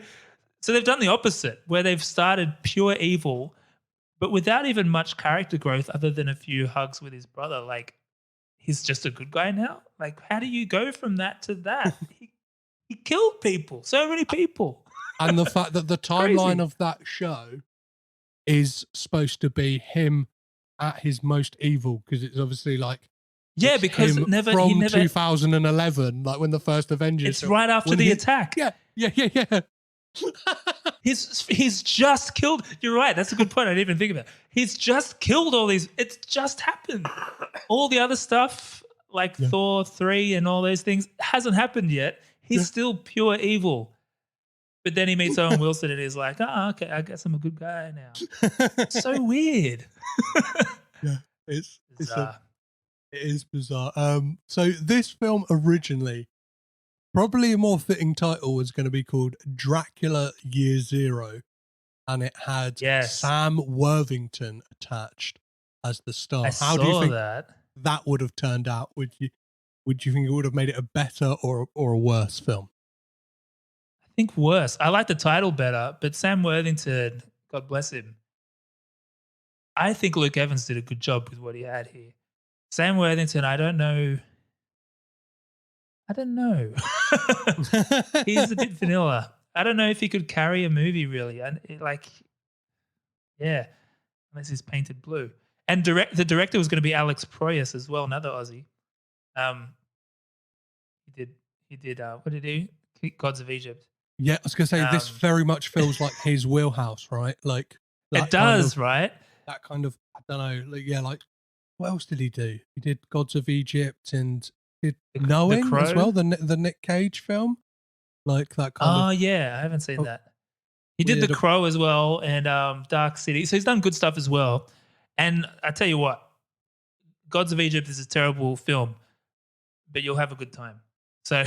So they've done the opposite, where they've started pure evil, but without even much character growth other than a few hugs with his brother. Like, he's just a good guy now? Like, how do you go from that to that? He killed people. So many people. And the fact that the timeline of that show is supposed to be him at his most evil, because it's obviously like because from 2011, like when the first Avengers. It's right after the attack. Yeah. He's just killed. You're right. That's a good point. I didn't even think of that. He's just killed all these. It's just happened. All the other stuff, like Thor 3 and all those things, hasn't happened yet. He's still pure evil. But then he meets Owen Wilson and he's like, oh, okay, I guess I'm a good guy now. It's so weird. It is bizarre. So this film originally, probably a more fitting title was going to be called Dracula Year Zero, and it had Sam Worthington attached as the star. How do you think that would have turned out? Would you think it would have made it a better or a worse film? I think worse. I like the title better, but Sam Worthington, God bless him, I think Luke Evans did a good job with what he had here. Sam Worthington, I don't know. He's a bit vanilla. I don't know if he could carry a movie really, and yeah, unless he's painted blue. And the director was going to be Alex Proyas as well, another Aussie. Um, he did what did he do? Gods of Egypt. Yeah, I was gonna say this very much feels like his wheelhouse, right? Like it does, right? That kind of, I don't know, like what else did he do? He did Gods of Egypt and did Knowing as well, the Nick Cage film, like that kind of. Oh yeah, I haven't seen that. He did The Crow as well and Dark City, so he's done good stuff as well. And I tell you what, Gods of Egypt is a terrible film, but you'll have a good time. So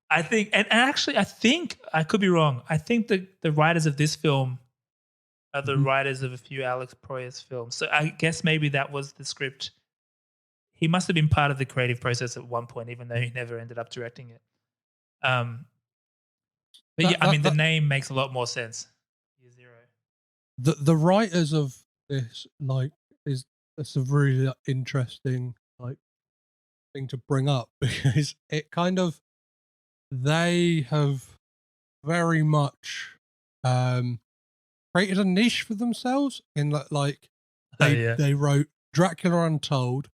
I think, and actually, I think I could be wrong. I think the writers of this film are the writers of a few Alex Proyas films. So I guess maybe that was the script. He must have been part of the creative process at one point, even though he never ended up directing it. But the name makes a lot more sense. Year Zero. The writers of this, it's a really interesting thing to bring up because it kind of, they have very much created a niche for themselves in they wrote Dracula Untold,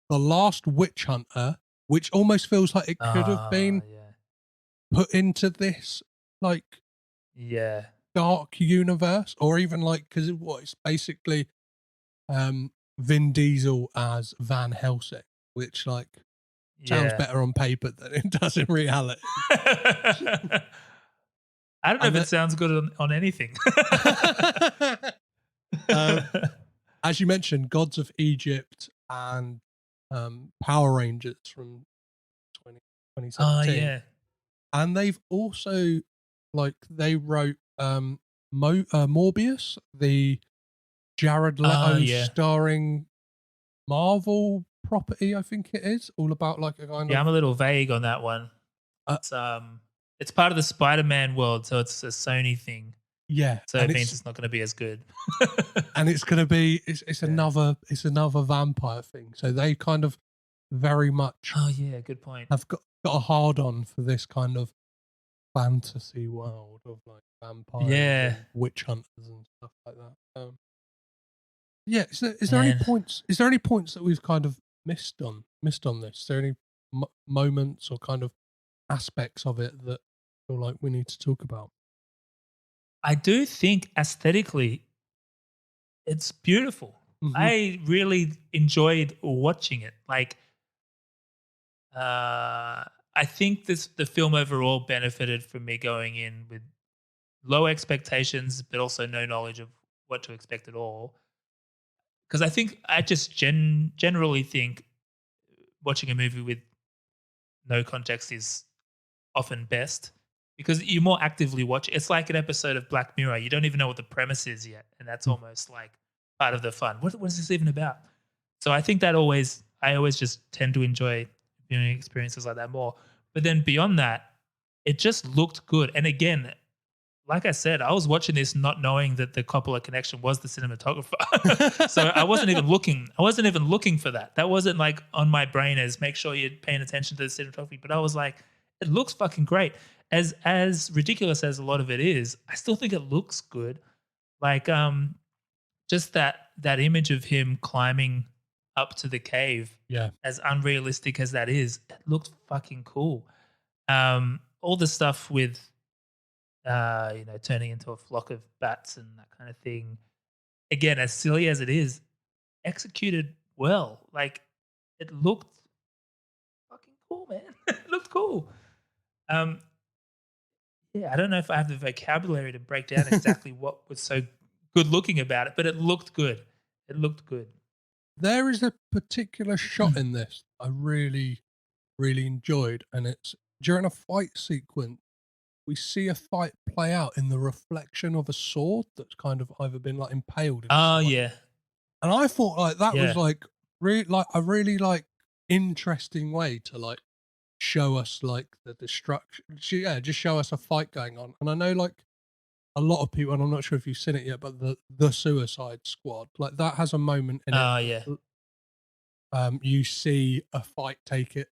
The Last Witch Hunter, which almost feels like it could have been put into this dark universe, or even because it's basically Vin Diesel as Van Helsing, which sounds better on paper than it does in reality. I don't know if it sounds good on anything. As you mentioned, Gods of Egypt and Power Rangers from 2017. Oh, yeah. And they've also, they wrote Morbius, the Jared Leto starring Marvel property, I think it is, all about a kind of. I'm a little vague on that one. It's part of the Spider-Man world, so it's a Sony thing. Yeah, so it means it's not going to be as good. And it's going to be it's another vampire thing. So they kind of very much. Oh yeah, good point. Have got a hard on for this kind of fantasy world of vampires, and witch hunters and stuff like that. Yeah, is there any points? Is there any points that we've kind of missed on this? Is there any moments or kind of aspects of it that feel like we need to talk about? I do think aesthetically, it's beautiful. Mm-hmm. I really enjoyed watching it. I think the film overall benefited from me going in with low expectations, but also no knowledge of what to expect at all. Because I think I just generally think watching a movie with no context is often best, because you more actively watch it. It's like an episode of Black Mirror. You don't even know what the premise is yet, and that's almost part of the fun. What is this even about? So I think that I always just tend to enjoy viewing experiences like that more. But then beyond that, it just looked good. And again, like I said, I was watching this not knowing that the Coppola connection was the cinematographer. So I wasn't even looking for that. That wasn't on my brain as make sure you're paying attention to the cinematography. But I was like, it looks fucking great. As ridiculous as a lot of it is, I still think it looks good. Just that image of him climbing up to the cave, as unrealistic as that is, it looked fucking cool. All the stuff with turning into a flock of bats and that kind of thing, again, as silly as it is, executed well. It looked fucking cool, man. It looked cool. I don't know if I have the vocabulary to break down exactly what was so good looking about it, but it looked good. It looked good. There is a particular shot in this I really, really enjoyed, and it's during a fight sequence. We see a fight play out in the reflection of a sword that's kind of either been impaled. Oh yeah, and I thought that was a really interesting way to show us the destruction. Just show us a fight going on. And I know a lot of people, and I'm not sure if you've seen it yet, but the Suicide Squad, that has a moment in it. Oh yeah. you see a fight take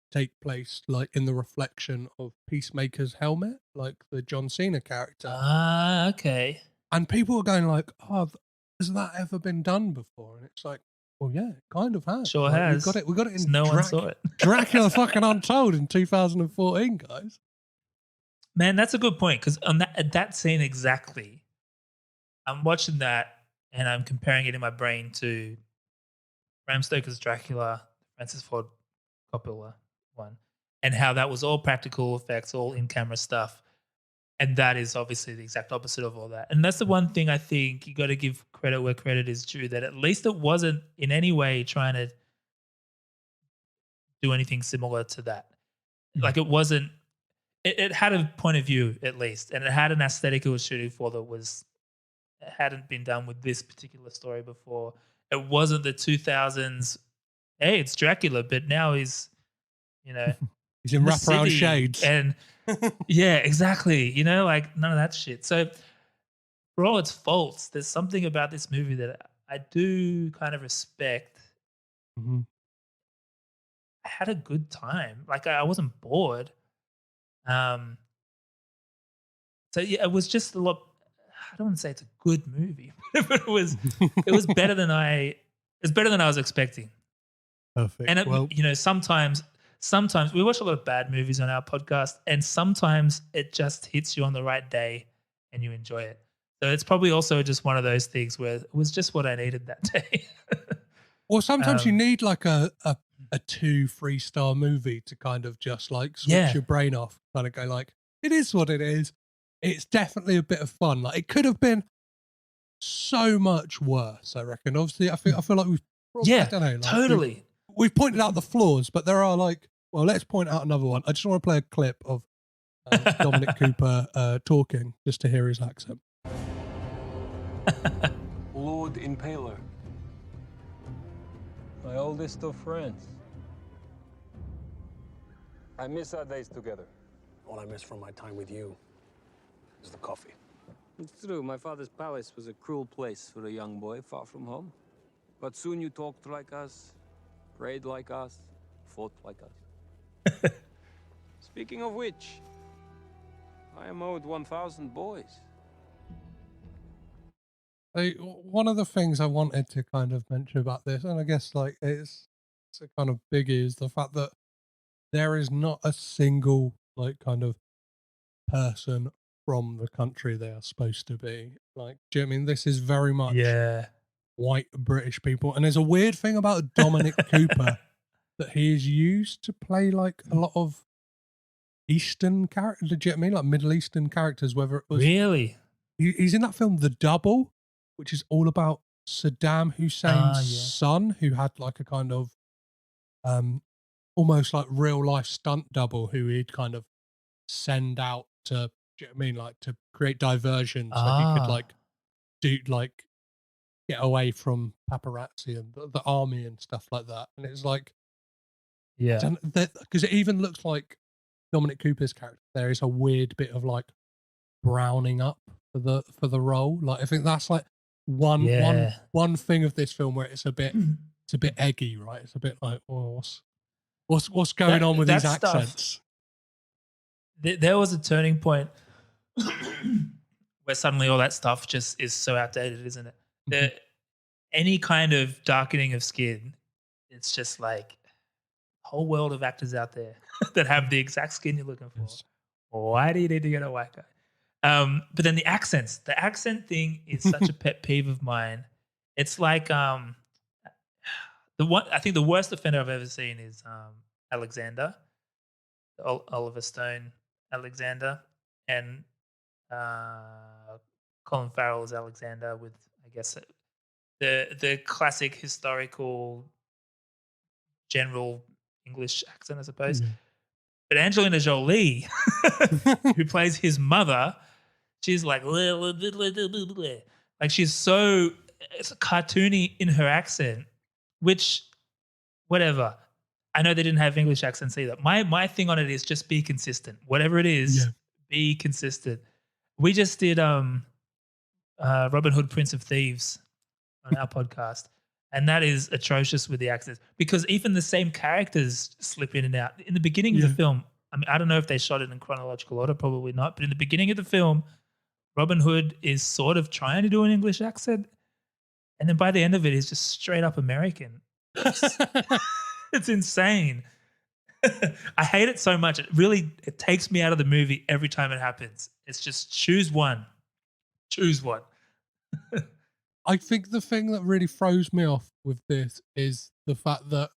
place like in the reflection of Peacemaker's helmet, like the John Cena character. Ah, okay. And people are going like, "Oh, has that ever been done before?" And it's like, "Well, yeah, it kind of has. Sure Like, has. We got it in No one saw it. Dracula fucking Untold in 2014, guys." Man, that's a good point, because on that scene exactly, I'm watching that and I'm comparing it in my brain to Bram Stoker's Dracula, Francis Ford Coppola one, and how that was all practical effects, all in-camera stuff. And that is obviously the exact opposite of all that. And that's the one thing I think you got to give credit where credit is due, that at least it wasn't in any way trying to do anything similar to that. Like it wasn't, it had a point of view at least, and it had an aesthetic it was shooting for that it hadn't been done with this particular story before. It wasn't the 2000s, hey, it's Dracula, but now he's, he's in wraparound shades. And yeah, exactly. Like none of that shit. So for all its faults, there's something about this movie that I do kind of respect. Mm-hmm. I had a good time. Like I wasn't bored. So yeah, it was just a lot. I don't want to say it's a good movie, but it was better than I was expecting. Perfect. And sometimes we watch a lot of bad movies on our podcast, and sometimes it just hits you on the right day and you enjoy it. So it's probably also just one of those things where it was just what I needed that day. Or sometimes you need like a 2-3 star movie to kind of just like switch your brain off, kind of go like, it is what it is. It's definitely a bit of fun. Like it could have been so much worse, I reckon. Obviously, I feel like we've I don't know, like totally. We've pointed out the flaws, but there are like, well, let's point out another one. I just want to play a clip of Dominic Cooper talking just to hear his accent. Vlad The Impaler. My oldest of friends. I miss our days together. All I miss from my time with you is the coffee. It's true, my father's palace was a cruel place for a young boy far from home. But soon you talked like us, prayed like us, fought like us. Speaking of which, I am owed 1,000 boys. One of the things I wanted to kind of mention about this, and I guess like it's a kind of biggie, is the fact that there is not a single like kind of person from the country they are supposed to be. Like, do you know what I mean? This is very much white British people. And there's a weird thing about Dominic Cooper that he is used to play like a lot of Eastern characters. Do you know what I mean? Like Middle Eastern characters, whether it was... Really? He's in that film, The Double, which is all about Saddam Hussein's son, who had like a kind of almost like real life stunt double who he'd kind of send out to, do you know what I mean? Like to create diversion so he could like get away from paparazzi and the army and stuff like that. And it's like, because it even looks like Dominic Cooper's character, there is a weird bit of like browning up for the role. Like I think that's like one thing of this film where it's a bit eggy, right? It's a bit like, oh, what's going on with these accents? There was a turning point where suddenly all that stuff just is so outdated, isn't it? Any kind of darkening of skin, it's just like a whole world of actors out there that have the exact skin you're looking for. Yes. Why do you need to get a white guy? But then the accent thing is such a pet peeve of mine. It's like I think the worst offender I've ever seen is Alexander, Oliver Stone Alexander, and Colin Farrell is Alexander with, I guess, the classic historical general English accent, I suppose. Mm-hmm. But Angelina Jolie, who plays his mother, she's like she's so cartoony in her accent, which whatever. I know they didn't have English accents either. My thing on it is just be consistent. Whatever it is, be consistent. We just did Robin Hood, Prince of Thieves on our podcast. And that is atrocious with the accents because even the same characters slip in and out. In the beginning of the film, I mean, I don't know if they shot it in chronological order, probably not, but in the beginning of the film, Robin Hood is sort of trying to do an English accent. And then by the end of it, he's just straight up American. It's insane. I hate it so much. It takes me out of the movie every time it happens. It's just choose one. Choose one. I think the thing that really throws me off with this is the fact that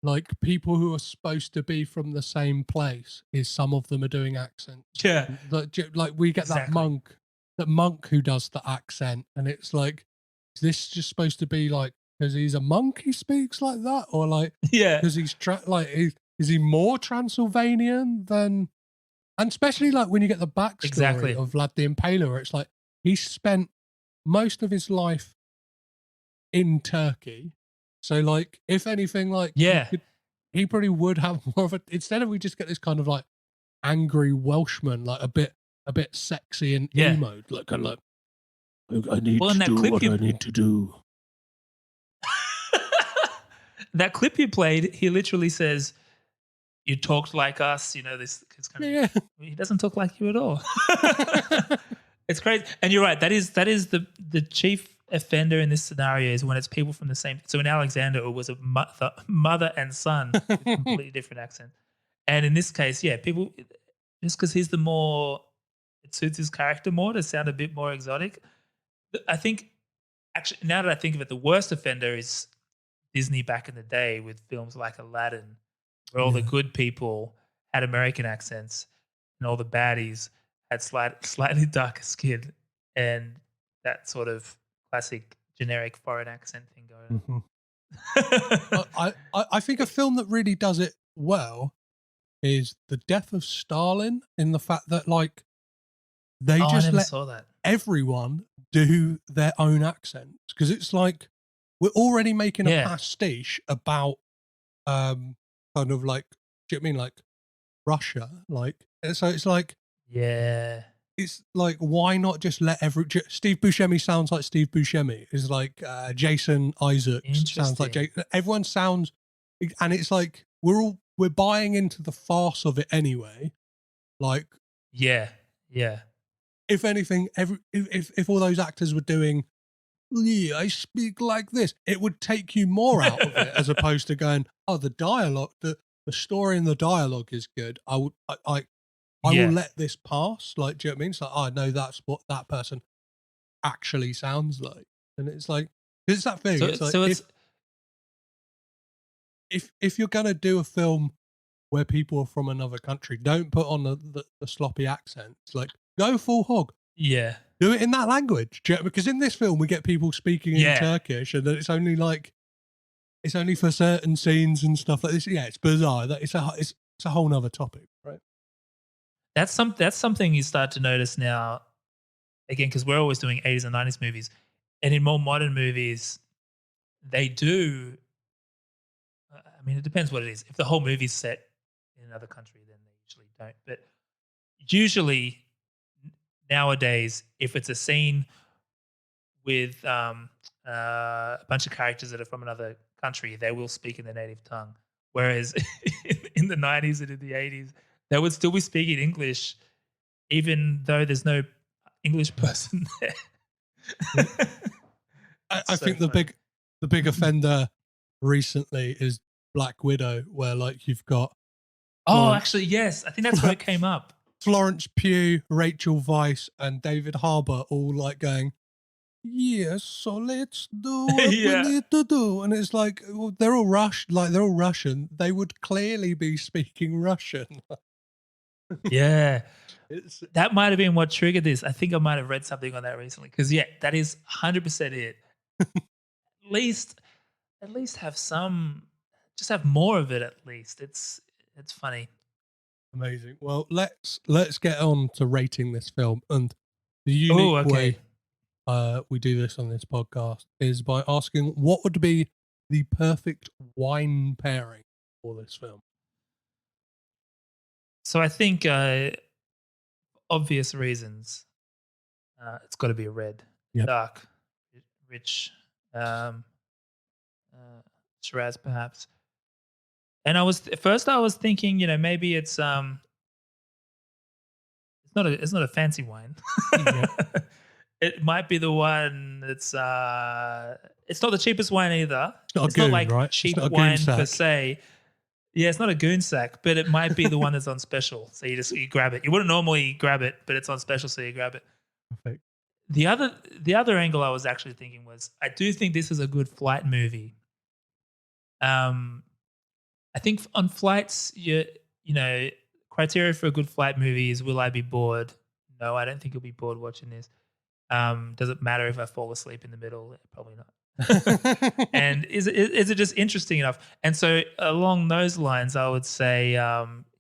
like people who are supposed to be from the same place is some of them are doing accents. Yeah. Like we get that monk who does the accent, and it's like, is this just supposed to be like because he's a monk he speaks like that, or like because he's is he more Transylvanian than? And especially like when you get the backstory of Vlad the Impaler, where it's like he spent most of his life in Turkey. So like, if anything, like he probably would have more of a, instead of we just get this kind of like angry Welshman, like a bit sexy and emo, like kind of like I need to do what I need to do. That clip you played, he literally says, "You talked like us." You know, this it's kind of he doesn't talk like you at all. It's crazy, and you're right. That is the chief offender in this scenario is when it's people from the same. So in Alexander, it was a mother and son with completely different accent, and in this case, people just because he's the more, it suits his character more to sound a bit more exotic. I think actually now that I think of it, the worst offender is Disney back in the day with films like Aladdin, where all the good people had American accents and all the baddies had slightly darker skin and that sort of classic generic foreign accent thing going on. I think a film that really does it well is The Death of Stalin, in the fact that like they just let everyone do their own accents, because it's like we're already making a pastiche about kind of like, do you know what I mean, like Russia, like, so it's like it's like, why not just let Steve Buscemi sounds like Steve Buscemi, is like Jason Isaacs sounds like everyone sounds, and it's like we're buying into the farce of it anyway, like if anything, if all those actors were doing I speak like this, it would take you more out of it as opposed to going, oh, the dialogue, the story and the dialogue is good. I will let this pass. Like, do you know what I mean? It's like, oh, I know that's what that person actually sounds like. And it's like, it's that thing. If you're going to do a film where people are from another country, don't put on the sloppy accents. Like, go full hog. Yeah. Do it in that language. Because in this film, we get people speaking in Turkish, and it's only like, it's only for certain scenes and stuff like this. Yeah, it's bizarre. It's a whole nother topic, right? That's something you start to notice now, again, because we're always doing 80s and 90s movies. And in more modern movies, they do, I mean, it depends what it is. If the whole movie's set in another country, then they usually don't. But usually nowadays, if it's a scene with a bunch of characters that are from another country, they will speak in their native tongue. Whereas in the 90s and in the 80s, they would still be speaking English, even though there's no English person there. I think the big offender recently is Black Widow, where like you've got actually, yes, I think that's where it came up. Florence Pugh, Rachel Weisz, and David Harbour all like going, yes, so let's do what we need to do. And it's like, well, they're all Russian. They would clearly be speaking Russian. Yeah. That might have been what triggered this. I think I might have read something on that recently. Because that is 100% it. At least have some, just have more of it at least. It's funny. Amazing. Well, let's get on to rating this film. And the unique way we do this on this podcast is by asking what would be the perfect wine pairing for this film. So I think obvious reasons, it's got to be a red, dark, rich. Shiraz, perhaps. And I was thinking, maybe it's not a fancy wine. Yeah. It might be the one that's it's not the cheapest wine either. It's not a It's goon, not like right? It's cheap not a goon wine per sack. se. Yeah, it's not a goon sack, but it might be the one that's on special. So you grab it. You wouldn't normally grab it, but it's on special, so you grab it. Perfect. The other angle I was actually thinking was, I do think this is a good flight movie. I think on flights, criteria for a good flight movie is, will I be bored? No, I don't think you'll be bored watching this. Does it matter if I fall asleep in the middle? Probably not. And is it just interesting enough? And so along those lines, I would say,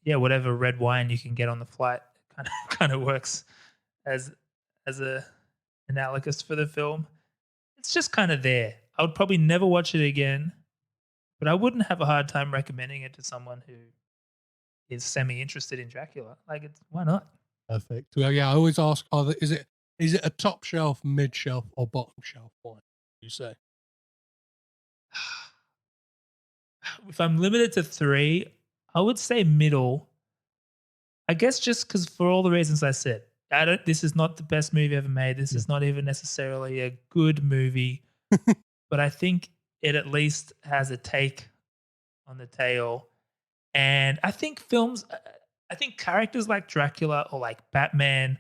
whatever red wine you can get on the flight kind of works as a analogous for the film. It's just kind of there. I would probably never watch it again, but I wouldn't have a hard time recommending it to someone who is semi-interested in Dracula. Like, why not? Perfect. Well, yeah, I always ask, is it a top shelf, mid shelf, or bottom shelf wine? You say? If I'm limited to 3, I would say middle. I guess just because, for all the reasons I said, this is not the best movie ever made. This is not even necessarily a good movie, but I think it at least has a take on the tale. And I think characters like Dracula or like Batman,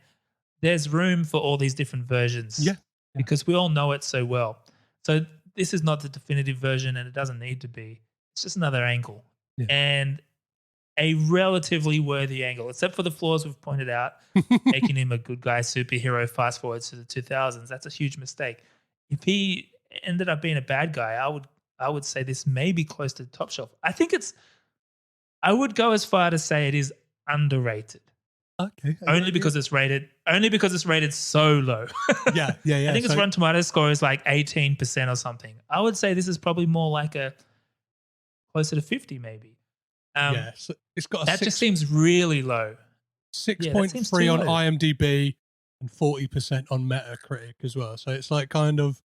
there's room for all these different versions. Yeah. Because we all know it so well. So this is not the definitive version, and it doesn't need to be. It's just another angle. Yeah. And a relatively worthy angle, except for the flaws we've pointed out, making him a good guy superhero fast forward to the 2000s. That's a huge mistake. If he ended up being a bad guy, I would say this may be close to the top shelf. I would go as far to say it is underrated. Okay. Only because it's rated so low. Yeah. I think its Rotten Tomatoes score is like 18% or something. I would say this is probably more like closer to 50 maybe. So it's got that just seems really low. 6.3 on IMDb and 40% on Metacritic as well. So it's like kind of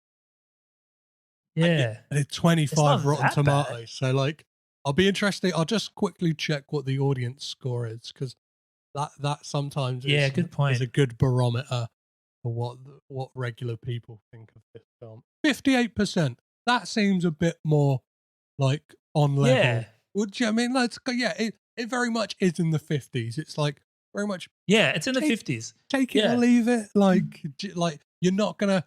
and it's 25 Rotten Tomatoes. Bad. So like, I'll be interested. I'll just quickly check what the audience score is, because that sometimes good point. is a good barometer for what regular people think of this film. 58%. That seems a bit more like on level. Yeah. Would you? I mean, it very much is in the 50s. It's like very much. Yeah, it's in the 50s. Take it or leave it. Like you're not gonna.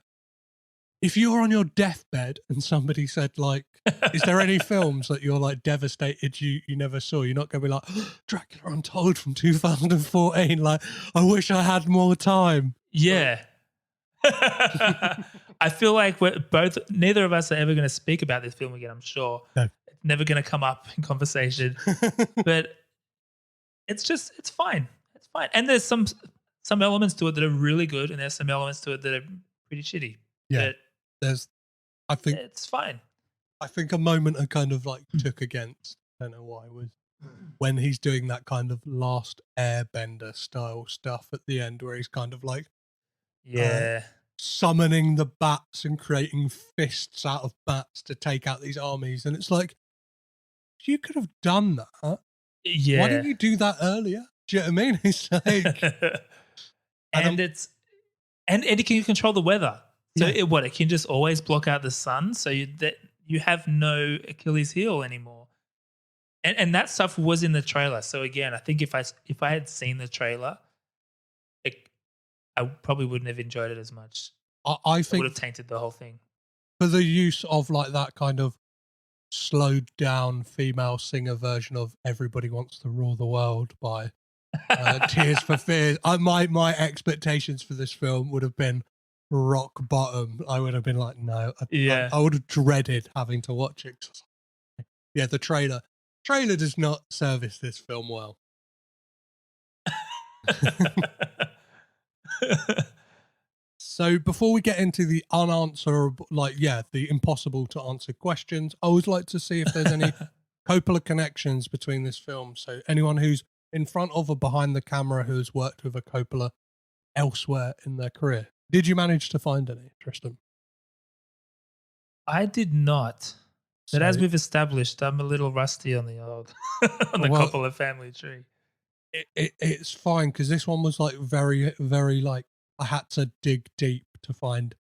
If you're on your deathbed and somebody said, like, is there any films that you're like devastated you never saw? You're not going to be like, Dracula Untold from 2014. Like, I wish I had more time. Yeah. I feel like neither of us are ever going to speak about this film again, I'm sure. No. It's never going to come up in conversation. But it's fine. It's fine. And there's some elements to it that are really good, and there's some elements to it that are pretty shitty. Yeah. But I think it's fine. I think a moment I kind of like took against, I don't know why, was when he's doing that kind of Last Airbender style stuff at the end, where he's kind of like summoning the bats and creating fists out of bats to take out these armies. And it's like, you could have done that. Yeah. Why didn't you do that earlier? Do you know what I mean? It's like, and it can control the weather. So it can just always block out the sun, so you have no Achilles heel anymore. And that stuff was in the trailer. So again, I think if I had seen the trailer, I probably wouldn't have enjoyed it as much. I think it would have tainted the whole thing. For the use of like that kind of slowed down female singer version of Everybody Wants to Rule the World by Tears for Fears, my expectations for this film would have been rock bottom. I would have been like, no. I would have dreaded having to watch it. Yeah, the trailer does not service this film well. So before we get into the unanswerable, the impossible to answer questions, I would like to see if there's any Coppola connections between this film. So anyone who's in front of or behind the camera who has worked with a Coppola elsewhere in their career. Did you manage to find any, Tristan? I did not. But as So- we've established, I'm a little rusty on the old on the Well- Coppola family tree. It's fine because this one was like very, very like I had to dig deep to find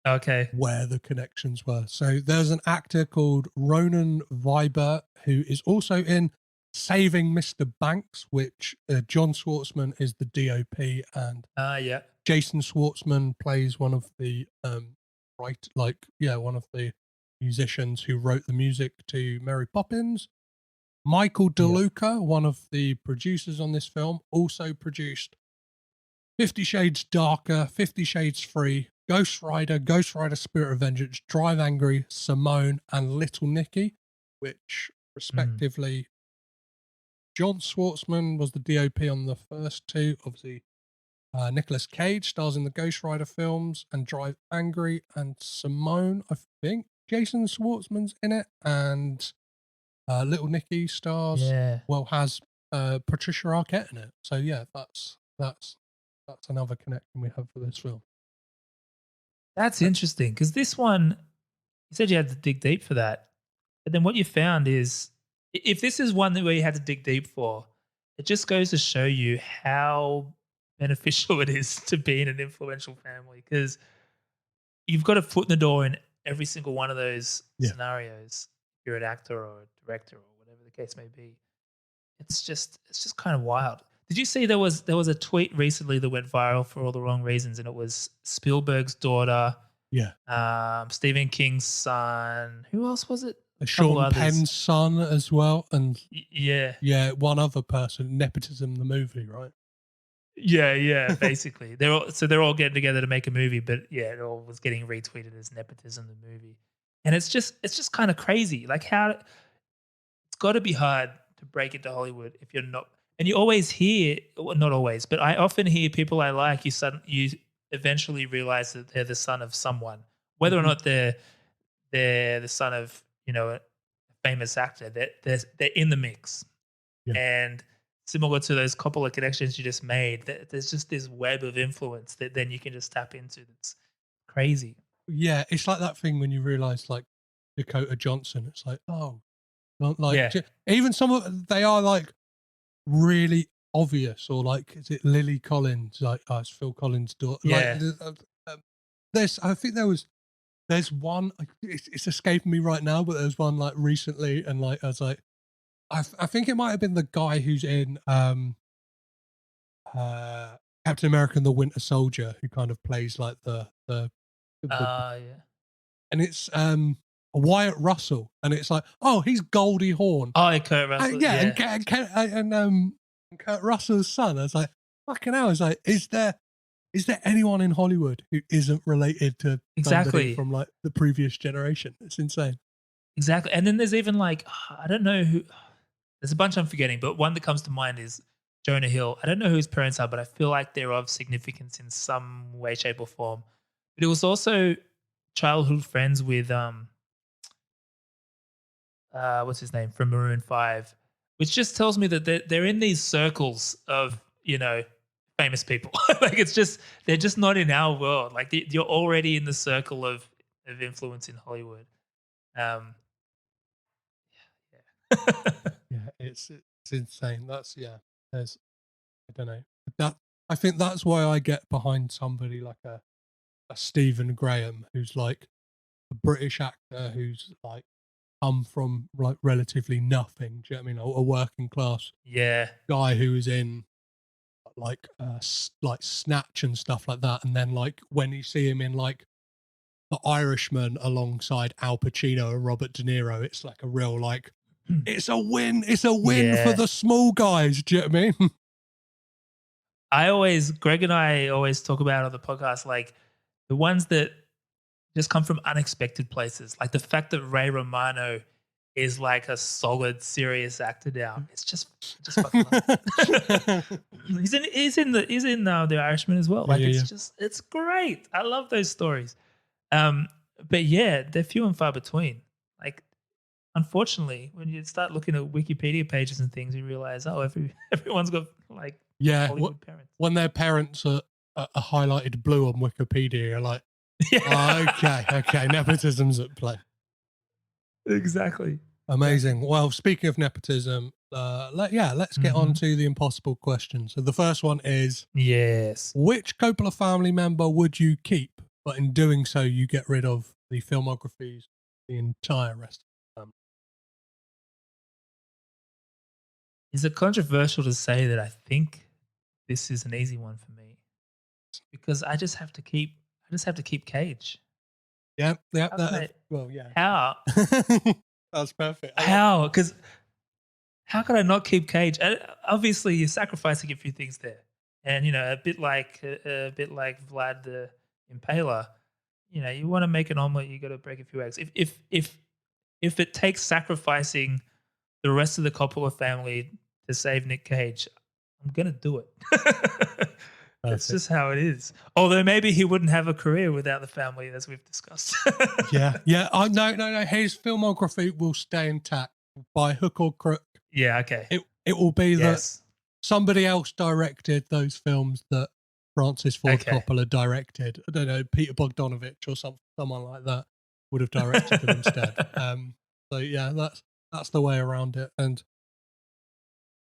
Okay. where the connections were. So there's an actor called Ronan Viber who is also in Saving Mr. Banks, which John Schwartzman is the DOP, and Yeah. Jason Schwartzman plays one of the one of the musicians who wrote the music to Mary Poppins. Michael DeLuca, one of the producers on this film, also produced 50 Shades Darker, 50 Shades Free, Ghost Rider Spirit of Vengeance, Drive Angry, Simone, and Little Nicky, which respectively John Schwartzman was the DOP on the first two. Obviously, Nicolas Cage stars in the Ghost Rider films and Drive Angry, and Simone, I think Jason Schwartzman's in it, and Little Nicky stars. Has Patricia Arquette in it. So yeah, that's another connection we have for this film. That's interesting because this one, you said you had to dig deep for that. But then what you found is if this is one where you had to dig deep for, it just goes to show you how beneficial it is to be in an influential family because you've got a foot in the door in every single one of those scenarios. If you're an actor or a director or whatever the case may be. It's just kind of wild. Did you see there was a tweet recently that went viral for all the wrong reasons, and it was Spielberg's daughter, Stephen King's son. Who else was it? Sean Penn's son as well, and one other person. Nepotism, the movie, right? Yeah, basically they're all getting together to make a movie, but it all was getting retweeted as Nepotism, the movie, and it's just kind of crazy. Like how it's got to be hard to break into Hollywood if you're not. And you always hear, well, not always, but I often hear people I like. You eventually realize that they're the son of someone, whether or not they're the son of a famous actor. They're in the mix, and similar to those Coppola connections you just made, there's just this web of influence that then you can just tap into. That's crazy. Yeah, it's like that thing when you realize like Dakota Johnson. It's like even some of they are like really obvious, or like is it Lily Collins? Like it's Phil Collins' daughter. Yeah. I think there's one. It's escaping me right now, but there's one like recently, and like I was like, I think it might have been the guy who's in Captain America and the Winter Soldier, who kind of plays like the and it's Wyatt Russell, and it's like, oh, he's Goldie Hawn. Oh, Kurt Russell. And Kurt Russell's son. I was like, fucking hell. I was like, is there anyone in Hollywood who isn't related to somebody from like the previous generation? It's insane. Exactly. And then there's even like, I don't know who, there's a bunch I'm forgetting, but one that comes to mind is Jonah Hill. I don't know who his parents are, but I feel like they're of significance in some way, shape, or form. But it was also childhood friends with what's his name from Maroon 5, which just tells me that they're in these circles of famous people. Like they're just not in our world. Like you're already in the circle of influence in Hollywood. It's insane. There's I don't know. I think that's why I get behind somebody like a Stephen Graham, who's like a British actor who's like come from like relatively nothing. Do you know what I mean? A working class guy who was in like Snatch and stuff like that, and then like when you see him in like The Irishman alongside Al Pacino and Robert De Niro, it's like a real like it's a win for the small guys. Do you know what I mean? Greg and I always talk about on the podcast, like the ones that just come from unexpected places. Like the fact that Ray Romano is like a solid, serious actor now. It's just fucking awesome. He's in The Irishman as well. Like it's great. I love those stories. But yeah, they're few and far between. Like, unfortunately, when you start looking at Wikipedia pages and things, you realize, everyone's got like Hollywood parents. When their parents are highlighted blue on Wikipedia, you're like, okay, nepotism's at play. Exactly. Amazing. Well, speaking of nepotism, let's get on to the impossible questions. So the first one is, Yes. which Coppola family member would you keep? But in doing so, you get rid of the filmographies, the entire rest of them. Is it controversial to say that I think this is an easy one for me? Because I just have to keep Cage. Yeah. How How? That's perfect. How? Because how could I not keep Cage? Obviously, you're sacrificing a few things there, and a bit like Vlad the Impaler. You want to make an omelet, you got to break a few eggs. If it takes sacrificing the rest of the Coppola family to save Nick Cage, I'm gonna do it. That's just how it is. Although maybe he wouldn't have a career without the family, as we've discussed. Yeah. No. His filmography will stay intact by hook or crook. Yeah. Okay. It will be Yes. that somebody else directed those films that Francis Ford Coppola directed. I don't know, Peter Bogdanovich or someone like that would have directed them instead. So yeah, that's the way around it. And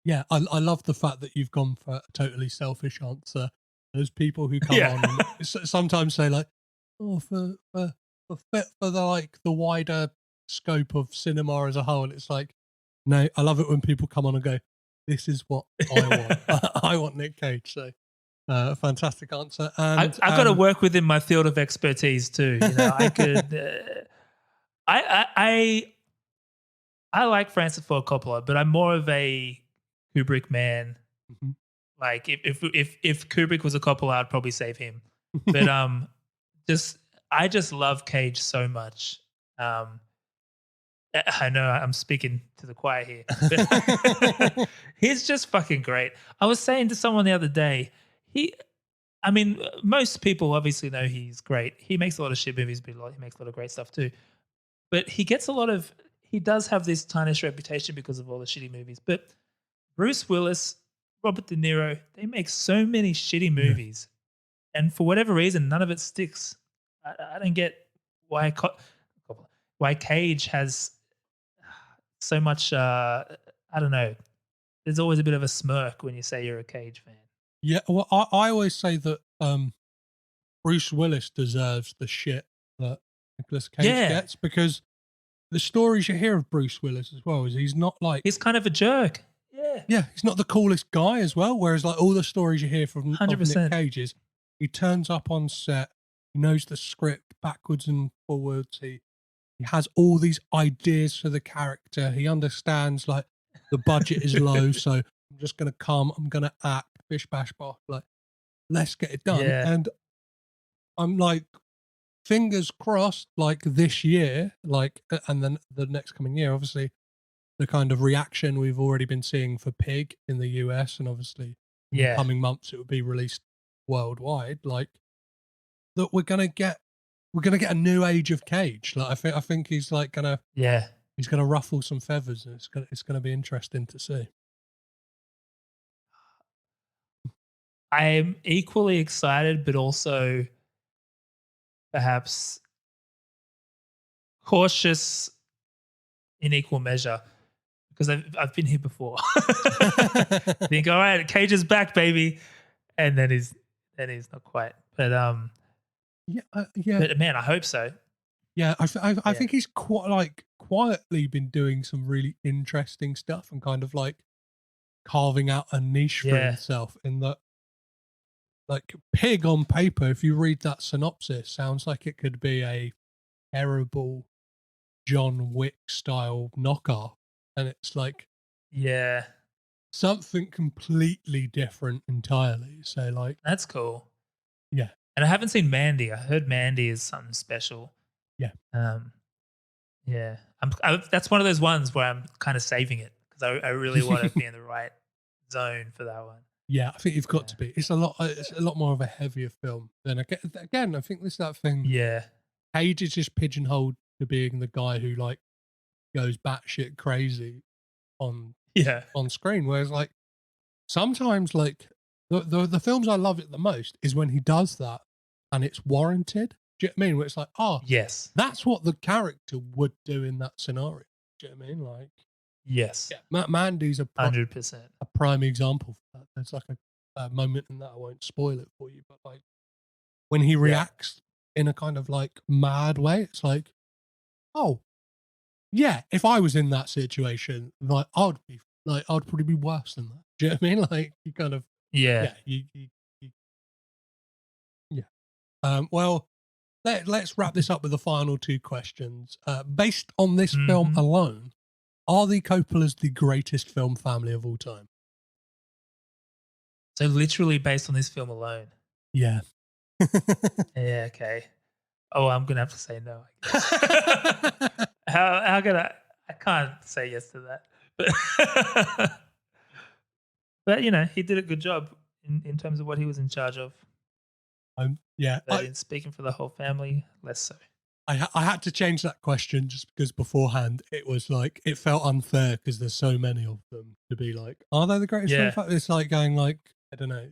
yeah, I love the fact that you've gone for a totally selfish answer. Those people who come on and sometimes say like, oh, for the the wider scope of cinema as a whole. And it's like, no, I love it when people come on and go, this is what I want. I want Nick Cage. So fantastic answer. And I've got to work within my field of expertise too. I could. I like Francis Ford Coppola, but I'm more of a Kubrick man. Mm-hmm. Like if Kubrick was a Coppola, I'd probably save him. But I just love Cage so much. I know I'm speaking to the choir here. But he's just fucking great. I was saying to someone the other day, most people obviously know he's great. He makes a lot of shit movies, but he makes a lot of great stuff too. But he does have this tarnished reputation because of all the shitty movies. But Bruce Willis, Robert De Niro, they make so many shitty movies. And for whatever reason, none of it sticks. I don't get why Cage has so much, I don't know. There's always a bit of a smirk when you say you're a Cage fan. Yeah, well, I always say that Bruce Willis deserves the shit that Nicolas Cage gets, because the stories you hear of Bruce Willis as well is he's not like... He's kind of a jerk. Yeah, he's not the coolest guy as well, whereas like all the stories you hear from 100%. Nick Cage is he turns up on set, he knows the script backwards and forwards, he has all these ideas for the character, he understands like the budget is low, so I'm just going to come, I'm going to act, bish bash bosh, like let's get it done. And I'm like, fingers crossed, like this year, like, and then the next coming year, obviously the kind of reaction we've already been seeing for Pig in the US, and obviously in the coming months it will be released worldwide, like that we're gonna get a new age of Cage. Like I think he's like gonna he's gonna ruffle some feathers, and it's gonna be interesting to see. I'm equally excited, but also perhaps cautious in equal measure, because I've been here before. Think, all right, Cage is back, baby, and then he's not quite. But but man, I hope so. Yeah, I think he's quietly been doing some really interesting stuff and kind of like carving out a niche for himself in that. Like Pig on paper, if you read that synopsis, sounds like it could be a terrible John Wick style knockoff, and it's like something completely different entirely. So like that's cool. Yeah, and I haven't seen Mandy. I heard Mandy is something special. Yeah, that's one of those ones where I'm kind of saving it because I really want to be in the right zone for that one. Yeah, I think you've got to be. It's a lot more of a heavier film than again. I think there's that thing. Yeah, Cage is just pigeonholed to being the guy who like goes batshit crazy on screen, whereas like sometimes like the films I love it the most is when he does that and it's warranted. Do you know what I mean? Where it's like, oh, Yes. that's what the character would do in that scenario. Do you know what I mean? Like, Yes. yeah, Mandy's a 100%. prime example for that. There's like a moment in that, I won't spoil it for you, but like when he reacts in a kind of like mad way, it's like, oh, yeah, if I was in that situation, like I'd probably be worse than that. Do you know what I mean? Like you kind of, Yeah. you well, let's wrap this up with the final two questions. Based on this film alone, are the Coppolas the greatest film family of all time? So literally based on this film alone. Yeah. Yeah, okay. Oh, I'm gonna have to say no. I guess. How can I can't say yes to that. But you know, he did a good job in terms of what he was in charge of. Yeah. But in speaking for the whole family, less so. I had to change that question just because beforehand it was like, it felt unfair because there's so many of them to be like, are they the greatest film family? It's like going like, I don't know.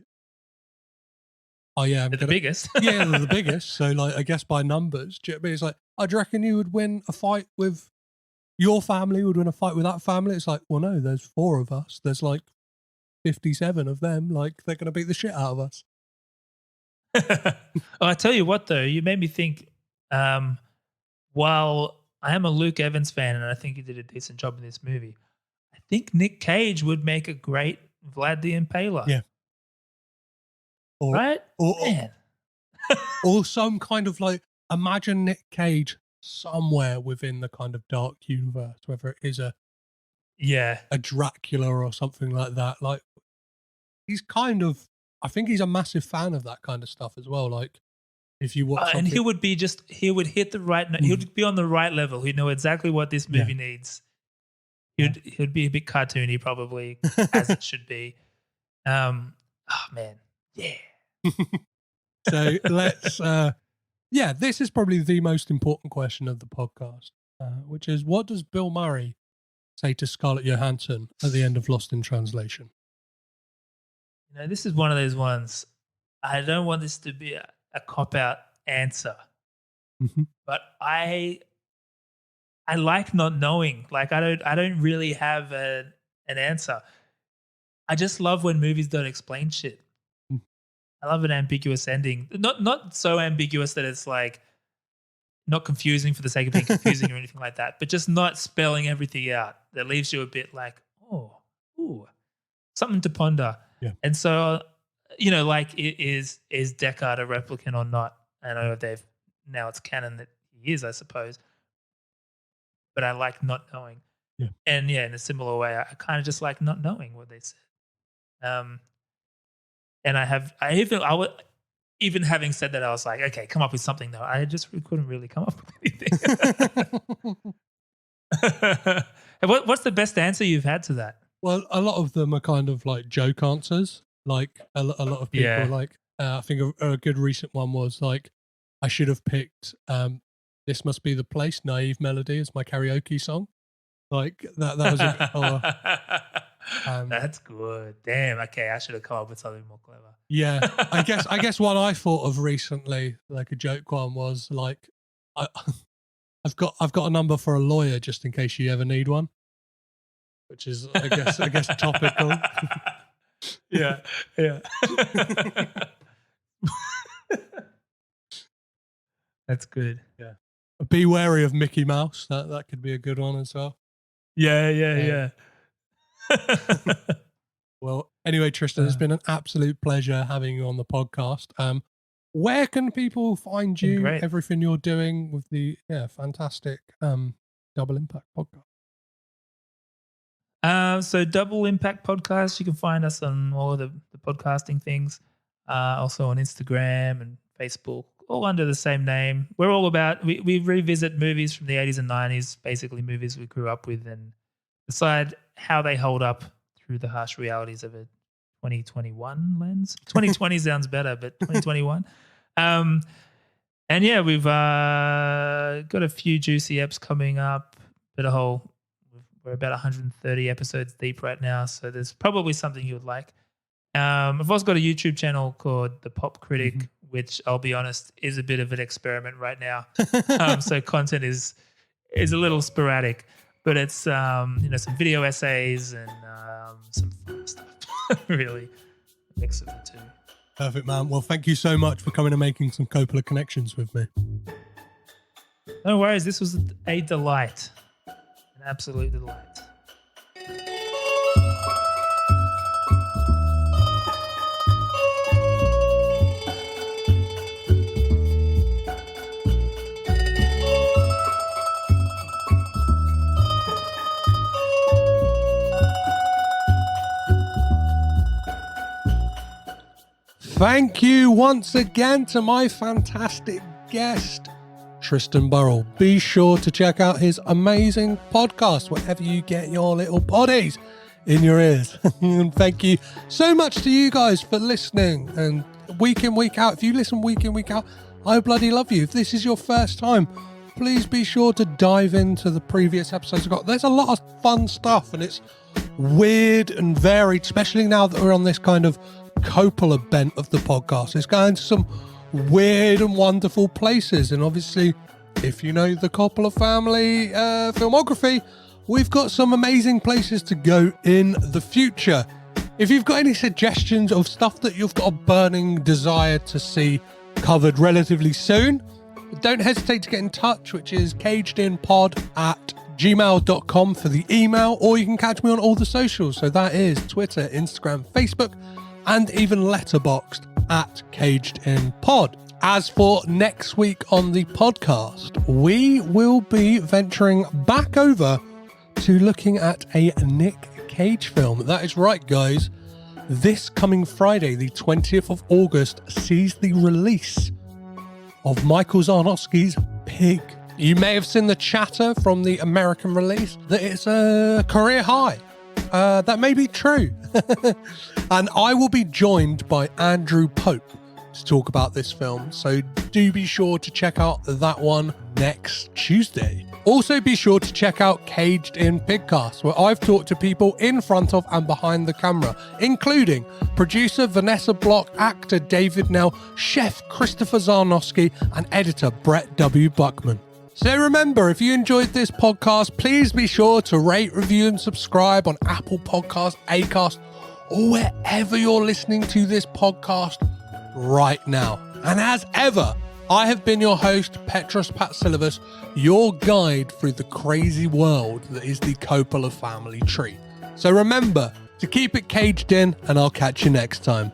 Oh yeah, They're the biggest. Yeah, they're the biggest. So like, I guess by numbers, do you know what I mean? It's like, I do you reckon you would win a fight with your family? Would win a fight with that family? It's like, well, no, there's 4 of us. There's like 57 of them. Like they're gonna beat the shit out of us. Oh, I tell you what, though, you made me think. While I am a Luke Evans fan, and I think he did a decent job in this movie, I think Nick Cage would make a great Vlad the Impaler. Yeah. Right? Or some kind of like, imagine Nick Cage somewhere within the kind of dark universe, whether it is a Dracula or something like that. Like he's kind of, I think he's a massive fan of that kind of stuff as well. Like if you watch and he would hit the right, he would be on the right level. He'd know exactly what this movie needs. He'd be a bit cartoony probably, as it should be. Oh man. Yeah. So let's, this is probably the most important question of the podcast, which is, what does Bill Murray say to Scarlett Johansson at the end of Lost in Translation? You know, this is one of those ones. I don't want this to be a cop-out answer, but I like not knowing. Like I don't really have an answer. I just love when movies don't explain shit. I love an ambiguous ending. Not so ambiguous that it's like not confusing for the sake of being confusing or anything like that, but just not spelling everything out. That leaves you a bit like, something to ponder. Yeah. And so, you know, like, is Deckard a replicant or not? I know now it's canon that he is, I suppose. But I like not knowing. Yeah. And in a similar way, I kind of just like not knowing what they said. And even having said that, I was like, okay, come up with something though. I just couldn't really come up with anything. What's the best answer you've had to that? Well, a lot of them are kind of like joke answers. Like a lot of people are like, I think a good recent one was like, I should have picked This Must Be the Place, Naive Melody as my karaoke song. Like that was that's good. Damn. Okay, I should have come up with something more clever. Yeah, I guess what I thought of recently, like a joke one, was like, I've got a number for a lawyer just in case you ever need one, which is I guess topical. Yeah. That's good. Yeah. Be wary of Mickey Mouse. That could be a good one as well. Yeah. Well, anyway, Tristan, it's been an absolute pleasure having you on the podcast. Where can people find you? Great. Everything you're doing with the fantastic Double Impact podcast. So Double Impact Podcast, you can find us on all of the podcasting things. Also on Instagram and Facebook, all under the same name. We're all about, we revisit movies from the 80s and 90s, basically movies we grew up with, and decide how they hold up through the harsh realities of a 2021 lens. 2020 sounds better, but 2021. And yeah, we've got a few juicy eps coming up, but we're about 130 episodes deep right now, so there's probably something you would like. I've also got a YouTube channel called The Pop Critic, which I'll be honest is a bit of an experiment right now. So content is a little sporadic, but it's some video essays and some fun stuff. Really, a mix of the two. Perfect, man. Well, thank you so much for coming and making some Coppola connections with me. No worries. This was a delight, an absolute delight. Thank you once again to my fantastic guest, Tristan Burrell. Be sure to check out his amazing podcast wherever you get your little poddies in your ears. And thank you so much to you guys for listening. And week in, week out, if you listen week in, week out, I bloody love you. If this is your first time, please be sure to dive into the previous episodes I've got. There's a lot of fun stuff and it's weird and varied, especially now that we're on this kind of Coppola bent of the podcast. It's going to some weird and wonderful places, and obviously if you know the Coppola family filmography, we've got some amazing places to go in the future. If you've got any suggestions of stuff that you've got a burning desire to see covered relatively soon, don't hesitate to get in touch, which is cagedinpod@gmail.com for the email, or you can catch me on all the socials. So that is Twitter, Instagram, Facebook, and even Letterboxd @CagedInPod. As for next week on the podcast, we will be venturing back over to looking at a Nick Cage film. That is right, guys. This coming Friday, the 20th of August, sees the release of Michael Zarnowski's Pig. You may have seen the chatter from the American release that it's a career high. That may be true. And I will be joined by Andrew Pope to talk about this film. So do be sure to check out that one next Tuesday. Also be sure to check out Caged in Pigcast, where I've talked to people in front of and behind the camera, including producer Vanessa Block, actor David Nell, chef Christopher Zarnowski, and editor Brett W. Buckman. So remember, if you enjoyed this podcast, please be sure to rate, review, and subscribe on Apple Podcasts, Acast, or wherever you're listening to this podcast right now. And as ever, I have been your host, Petros Patsilivas, your guide through the crazy world that is the Coppola family tree. So remember to keep it caged in, and I'll catch you next time.